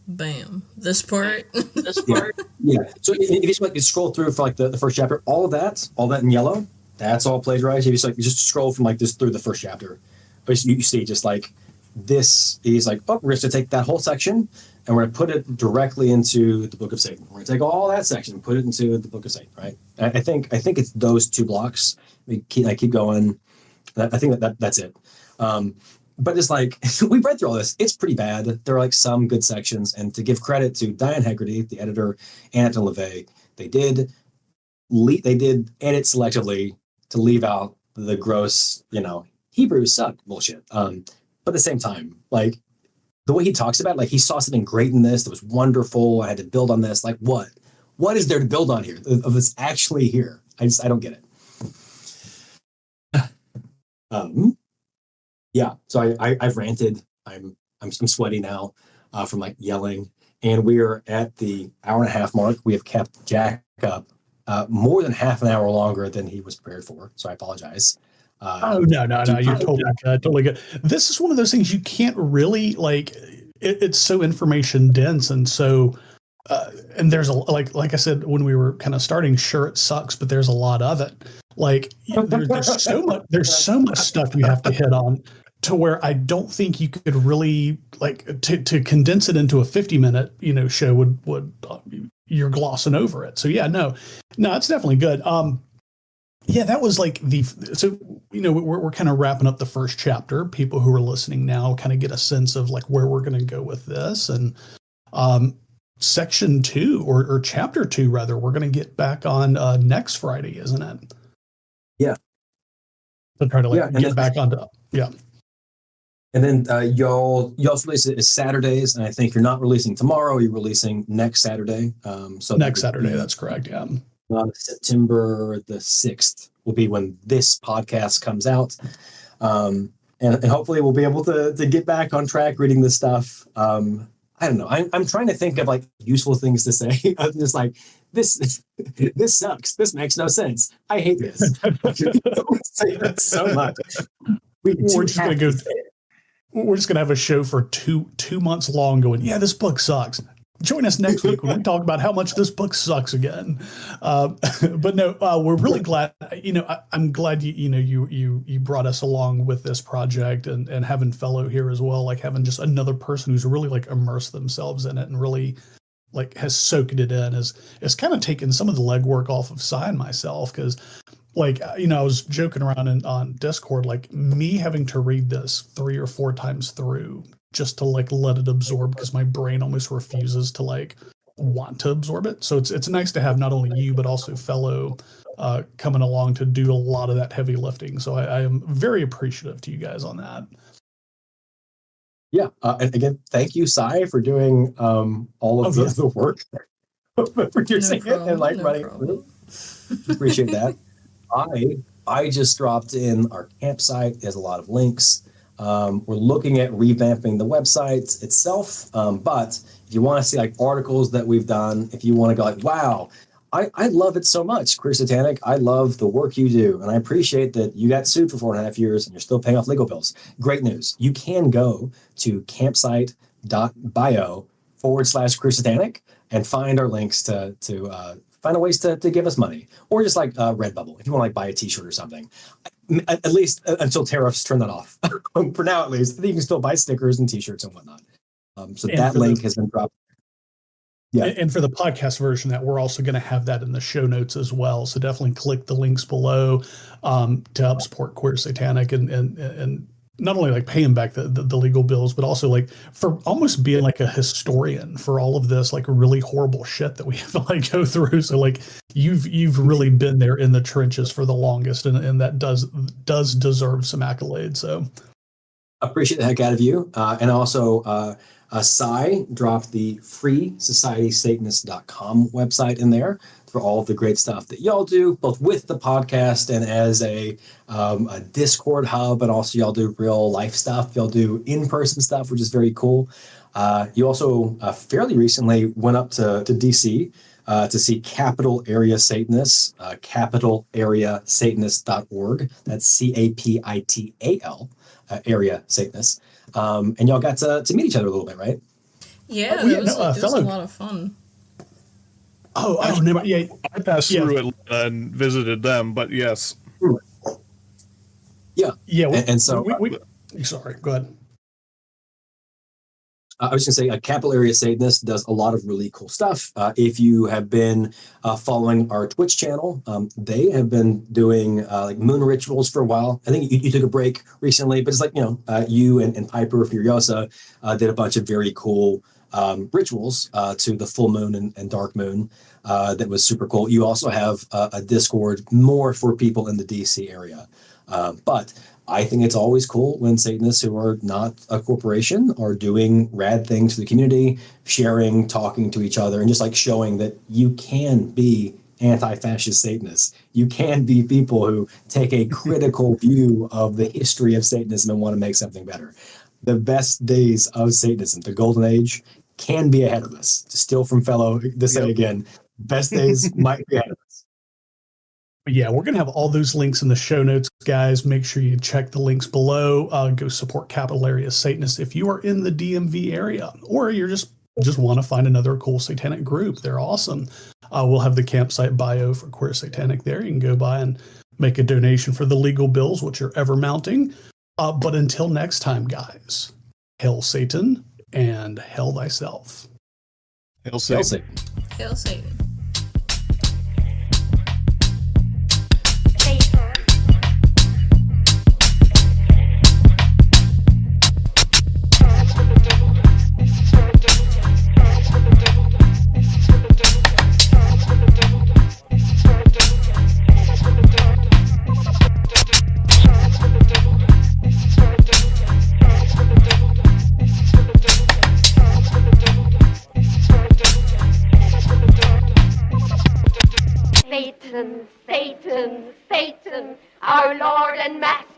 Bam. This part. This part. Yeah. So if you just you scroll through for like the first chapter, all that in yellow, that's all plagiarized. If you just scroll from like this through the first chapter, you see just like this. He's like, oh, we're going to take that whole section and we're going to put it directly into the Book of Satan. We're going to take all that section and put it into the Book of Satan. Right. I think it's those two blocks. I keep going. I think that's it. But it's like, we read through all this. It's pretty bad. There are like some good sections. And to give credit to Diane Hegarty, the editor, and Anton LaVey, they did edit selectively to leave out the gross, Hebrews suck bullshit. But at the same time, like the way he talks about it, like he saw something great in this that was wonderful. I had to build on this. Like what? What is there to build on here of this actually here? I don't get it. Yeah, so I've ranted. I'm sweaty now from like yelling, and we're at the hour and a half mark. We have kept Jack up more than half an hour longer than he was prepared for. So I apologize. Oh no! You're totally good. This is one of those things you can't really like. It's so information dense, and so and there's like I said when we were kind of starting. Sure, it sucks, but there's a lot of it. Like there's so much. There's so much stuff you have to hit on to where I don't think you could really like to condense it into a 50-minute show would you're glossing over it. So yeah, no, it's definitely good. Yeah, that was like we're kind of wrapping up the first chapter. People who are listening now kind of get a sense of like where we're going to go with this, and section 2 or chapter 2 rather, we're going to get back on next Friday, isn't it? Yeah. To try to get back onto yeah. And then y'all release it as Saturdays, and I think you're not releasing tomorrow. You're releasing next Saturday. So next Saturday, that's correct. Yeah. September the 6th will be when this podcast comes out, and hopefully we'll be able to get back on track reading this stuff. I don't know. I'm trying to think of like useful things to say. I'm just like this sucks. This makes no sense. I hate this. Say that so much. We're just gonna have a show for two months long going, yeah, this book sucks. Join us next week when we talk about how much this book sucks again. But no, we're really glad. I'm glad you brought us along with this project and having Felo here as well. Like having just another person who's really like immersed themselves in it and really like has soaked it in. Is kind of taken some of the legwork off of Cy and myself because. Like, I was joking around on Discord, like me having to read this 3 or 4 times through just to like let it absorb because my brain almost refuses to like want to absorb it. So it's nice to have not only you, but also Felo coming along to do a lot of that heavy lifting. So I am very appreciative to you guys on that. Yeah. And again, thank you, Cy, for doing all of the work for producing it and like running it through. Appreciate that. I just dropped in our campsite. There's a lot of links. We're looking at revamping the website itself. But if you want to see like articles that we've done, if you want to go like, wow, I love it so much, Queer Satanic. I love the work you do. And I appreciate that you got sued for 4.5 years and you're still paying off legal bills. Great news. You can go to campsite.bio/Queer Satanic and find our links to find a ways to give us money, or just like Redbubble if you want to like buy a T-shirt or something. At least until tariffs turn that off. For now, at least, I think you can still buy stickers and T-shirts and whatnot. So that link has been dropped. Yeah, and for the podcast version, that we're also going to have that in the show notes as well. So definitely click the links below to help support Queer Satanic and not only like paying back the legal bills, but also like for almost being like a historian for all of this like really horrible shit that we have to like go through. So like you've really been there in the trenches for the longest, and that does deserve some accolades. So appreciate the heck out of you. And also Cy dropped the free societysatanist.com website in there for all of the great stuff that y'all do, both with the podcast and as a Discord hub, and also y'all do real life stuff. Y'all do in-person stuff, which is very cool. You also fairly recently went up to DC to see Capital Area Satanists, capitalareasatanist.org. That's CAPITAL, area Satanists. And y'all got to meet each other a little bit, right? Yeah, Oh, yeah, it was, no, it was a Felo. lot of fun. Oh, never. Yeah, I passed Yeah. through Atlanta and visited them, but yes. Yeah. yeah. And so Sorry, go ahead. I was going to say, Capillary Satanist does a lot of really cool stuff. If you have been following our Twitch channel, they have been doing like moon rituals for a while. I think you took a break recently, but it's like, you and Piper Furiosa did a bunch of very cool rituals to the full moon and dark moon. That was super cool. You also have a Discord more for people in the DC area. But I think it's always cool when Satanists who are not a corporation are doing rad things for the community, sharing, talking to each other, and just like showing that you can be anti-fascist Satanists. You can be people who take a critical view of the history of Satanism and want to make something better. The best days of Satanism, the golden age, can be ahead of us. To steal from Felo to say again, best days might be ahead of us. Yeah, we're going to have all those links in the show notes, guys. Make sure you check the links below. Go support Capillary Satanists if you are in the DMV area, or you're just want to find another cool satanic group. They're awesome. We'll have the campsite bio for Queer Satanic there. You can go by and make a donation for the legal bills, which are ever mounting. But until next time, guys, hail Satan and hail thyself. Hail Satan. Hail Satan. Satan, Satan, Satan, our Lord and Master.